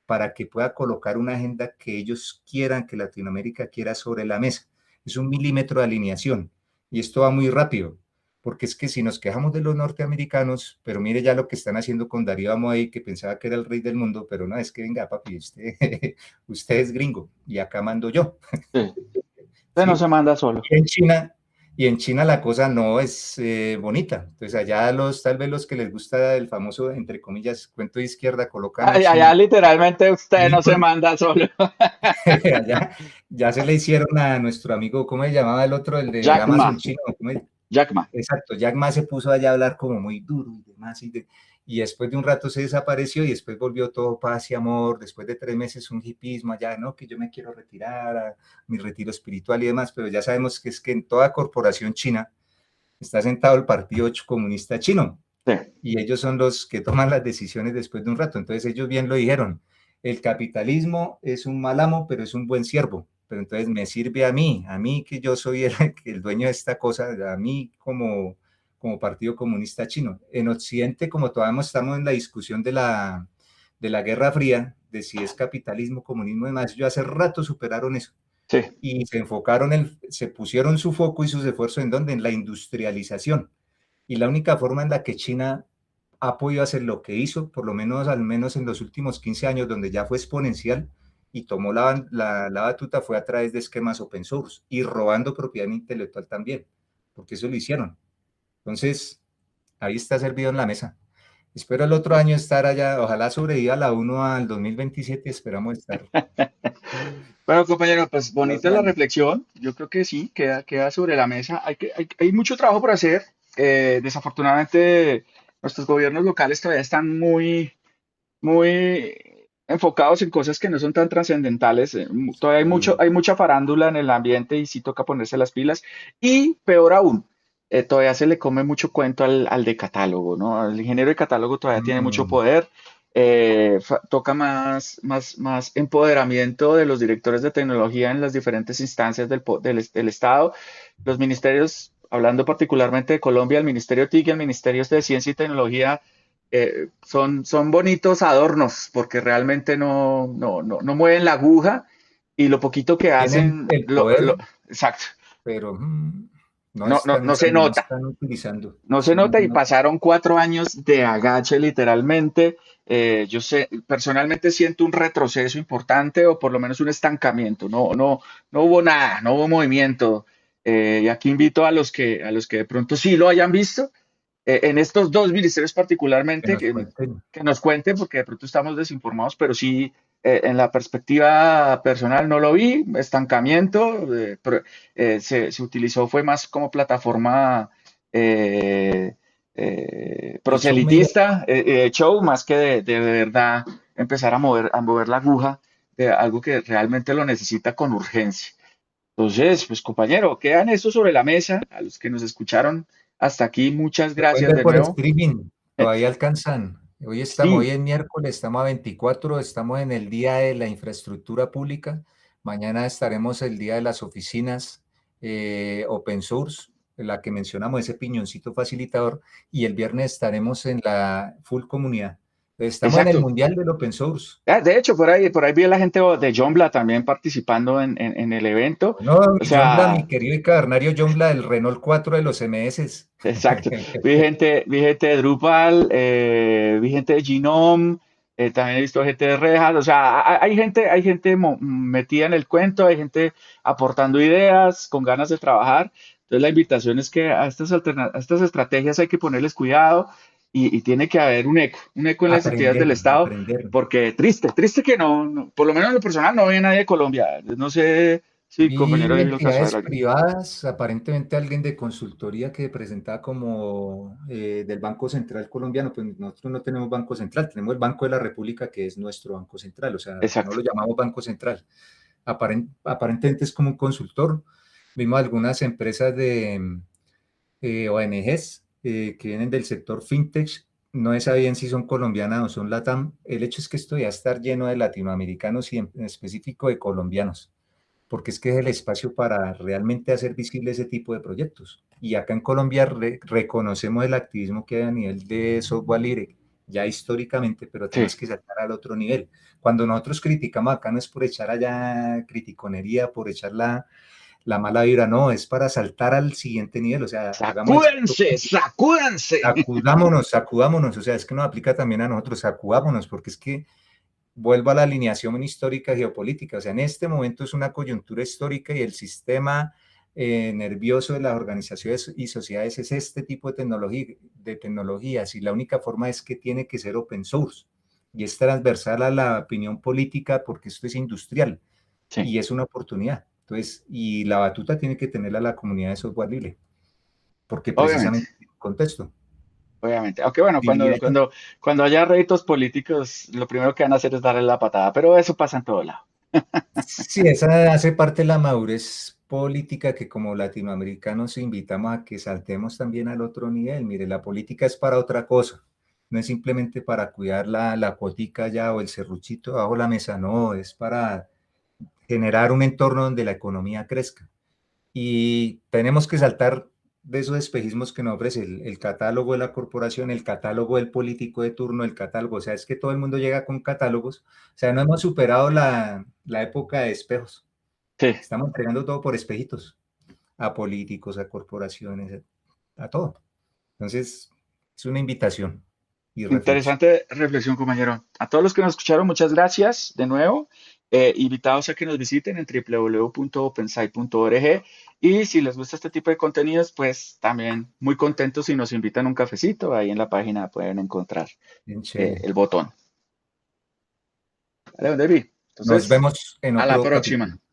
Speaker 2: para que pueda colocar una agenda que ellos quieran, que Latinoamérica quiera sobre la mesa. Es un milímetro de alineación y esto va muy rápido porque es que si nos quejamos de los norteamericanos, pero mire ya lo que están haciendo con Darío Amodei, que pensaba que era el rey del mundo, pero no, es que venga, papi, usted, usted es gringo y acá mando yo,
Speaker 1: Sí. Usted no
Speaker 2: ¿sí?
Speaker 1: se manda solo.
Speaker 2: Y en China, y en China la cosa no es bonita. Entonces allá tal vez los que les gusta el famoso, entre comillas, cuento de izquierda, colocan a
Speaker 1: Allá
Speaker 2: China.
Speaker 1: literalmente usted no se
Speaker 2: Nippon,
Speaker 1: manda solo.
Speaker 2: allá ya se le hicieron a nuestro amigo, ¿cómo se llamaba el otro? El de
Speaker 1: Jack Ma,
Speaker 2: Amazon chino, ¿cómo se
Speaker 1: Jack Ma.
Speaker 2: Exacto, Jack Ma se puso allá a hablar como muy duro y demás, y después de un rato se desapareció y después volvió todo paz y amor, después de 3 meses un hipismo allá, no, que yo me quiero retirar a mi retiro espiritual y demás, pero ya sabemos que es que en toda corporación china está sentado el Partido Comunista Chino,
Speaker 1: Sí.
Speaker 2: y ellos son los que toman las decisiones después de un rato. Entonces ellos bien lo dijeron, el capitalismo es un mal amo, pero es un buen siervo. Pero entonces me sirve a mí que yo soy el dueño de esta cosa, a mí como Partido Comunista Chino. En Occidente, como todavía estamos en la discusión de la Guerra Fría, de si es capitalismo, comunismo y demás, ellos hace rato superaron eso
Speaker 1: Sí.
Speaker 2: y se pusieron su foco y sus esfuerzos en dónde, en la industrialización. Y la única forma en la que China ha podido hacer lo que hizo, por lo menos al menos en los últimos 15 años, donde ya fue exponencial y tomó la batuta, fue a través de esquemas open source y robando propiedad intelectual también, porque eso lo hicieron. Entonces, ahí está servido en la mesa. Espero el otro año estar allá, ojalá sobreviva la uno al 2027, esperamos estar
Speaker 1: Bueno, compañero, pues bonita la
Speaker 2: plasmando.
Speaker 1: reflexión. Yo creo que sí, queda sobre la mesa. Hay mucho trabajo por hacer. Desafortunadamente, nuestros gobiernos locales todavía están muy enfocados en cosas que no son tan trascendentales. Todavía
Speaker 2: Y
Speaker 1: hay mucha farándula en el ambiente y sí toca ponerse las pilas. Y peor aún, todavía se le come mucho cuento al de catálogo, ¿no? El ingeniero de catálogo todavía tiene mucho
Speaker 2: mm,
Speaker 1: poder. Toca más empoderamiento de los directores de tecnología en las diferentes instancias del Estado. Los ministerios, hablando particularmente de Colombia, el Ministerio TIC y el Ministerio de Ciencia y Tecnología son bonitos adornos porque realmente no mueven la aguja y lo poquito que
Speaker 2: tienen
Speaker 1: hacen,
Speaker 2: el poder,
Speaker 1: exacto,
Speaker 2: pero no
Speaker 1: no, no,
Speaker 2: están
Speaker 1: no se
Speaker 2: usando, no
Speaker 1: nota.
Speaker 2: están utilizando.
Speaker 1: No se
Speaker 2: Sí, no
Speaker 1: nota
Speaker 2: se
Speaker 1: y
Speaker 2: nota.
Speaker 1: pasaron 4 años de agache literalmente. Yo sé, personalmente siento un retroceso importante o por lo menos un estancamiento. No hubo nada, no hubo movimiento. Y aquí invito a los que de pronto sí lo hayan visto, en estos dos ministerios
Speaker 2: Que
Speaker 1: particularmente,
Speaker 2: nos cuenten.
Speaker 1: que nos cuenten, porque de pronto estamos desinformados, pero sí, en la perspectiva personal no lo vi, estancamiento, se utilizó, fue más como plataforma eh,
Speaker 2: De show media.
Speaker 1: proselitista, show, más que de verdad empezar a mover la aguja de algo que realmente lo necesita con urgencia. Entonces, pues compañero, quedan eso sobre la mesa. A los que nos escucharon hasta aquí, muchas
Speaker 2: Lo pueden
Speaker 1: gracias
Speaker 2: ver
Speaker 1: de
Speaker 2: por
Speaker 1: nuevo.
Speaker 2: streaming,
Speaker 1: Eh,
Speaker 2: todavía alcanzan. Hoy
Speaker 1: sí,
Speaker 2: es miércoles, estamos a 24, estamos en el día de la infraestructura pública. Mañana estaremos el día de las oficinas open source, la que mencionamos, ese piñoncito facilitador, y el viernes estaremos en la full comunidad. Estamos en el
Speaker 1: exacto.
Speaker 2: mundial del open source.
Speaker 1: De hecho, por ahí vi a la gente de Joomla también participando en el evento.
Speaker 2: No,
Speaker 1: O
Speaker 2: mi Joomla, mi
Speaker 1: sea,
Speaker 2: querido y cavernario Joomla del Renault 4 de los MS.
Speaker 1: exacto. Vi gente de Drupal, vi gente de Genome, también he visto gente de Red Hat. O sea, hay gente metida en el cuento, hay gente aportando ideas, con ganas de trabajar. Entonces, la invitación es que a estas estrategias hay que ponerles cuidado y tiene que haber un eco en las entidades
Speaker 2: Aprender,
Speaker 1: del Estado,
Speaker 2: aprender.
Speaker 1: porque triste que por lo menos en lo personal no ve nadie de Colombia. No sé si compañero
Speaker 2: Vi
Speaker 1: ahí lo alcanzó a ver
Speaker 2: entidades
Speaker 1: alguien.
Speaker 2: privadas, aparentemente alguien de consultoría que presentaba como del Banco Central colombiano, pues nosotros no tenemos Banco Central, tenemos el Banco de la República que es nuestro Banco Central, o sea, no
Speaker 1: Exacto.
Speaker 2: lo llamamos Banco Central. Aparentemente es como un consultor. Vimos algunas empresas de ONGs que vienen del sector fintech, no es bien si son colombianas o son LATAM. El hecho es que esto ya está lleno de latinoamericanos y en específico de colombianos porque es que es el espacio para realmente hacer visible ese tipo de proyectos. Y acá en Colombia reconocemos el activismo que hay a nivel de software libre, ya históricamente, pero
Speaker 1: Sí.
Speaker 2: tenemos que saltar al otro nivel. Cuando nosotros criticamos acá no es por echar allá criticonería, por echar la mala vibra, no, es para saltar al siguiente nivel, o sea, hagamos el salto
Speaker 1: Sacúdense, sacúdense.
Speaker 2: sacudámonos, sacudámonos, o sea, es que nos aplica también a nosotros, sacudámonos, porque es que vuelvo a la alineación histórica geopolítica. O sea, en este momento es una coyuntura histórica y el sistema nervioso de las organizaciones y sociedades es este tipo de tecnologías y la única forma es que tiene que ser open source y es transversal a la opinión política porque esto es industrial
Speaker 1: Sí,
Speaker 2: y es una oportunidad. Entonces, y la batuta tiene que tenerla la comunidad de software libre porque
Speaker 1: obviamente,
Speaker 2: precisamente en contexto.
Speaker 1: obviamente. Aunque bueno,
Speaker 2: Dividida.
Speaker 1: cuando haya réditos políticos, lo primero que van a hacer es darle la patada, pero eso pasa en todo lado.
Speaker 2: Sí, esa hace parte de la madurez política que como latinoamericanos invitamos a que saltemos también al otro nivel. Mire, la política es para otra cosa, no es simplemente para cuidar la cuotica ya o el serruchito bajo la mesa, no, es para generar un entorno donde la economía crezca. Y tenemos que saltar de esos espejismos que nos ofrece el catálogo de la corporación, el catálogo del político de turno, el catálogo, o sea, es que todo el mundo llega con catálogos, o sea, no hemos superado la época de espejos,
Speaker 1: Sí,
Speaker 2: estamos entregando todo por espejitos, a políticos, a corporaciones, a todo. Entonces, es una invitación y reflexión.
Speaker 1: interesante reflexión, compañero. A todos los que nos escucharon, muchas gracias de nuevo. Invitados a que nos visiten en www.opensite.org y si les gusta este tipo de contenidos, pues también muy contentos si nos invitan a un cafecito. Ahí en la página pueden encontrar
Speaker 2: Bien chévere.
Speaker 1: el botón. Vale, don David.
Speaker 2: Nos
Speaker 1: Entonces,
Speaker 2: vemos en
Speaker 1: a la
Speaker 2: otro
Speaker 1: próxima.
Speaker 2: capítulo.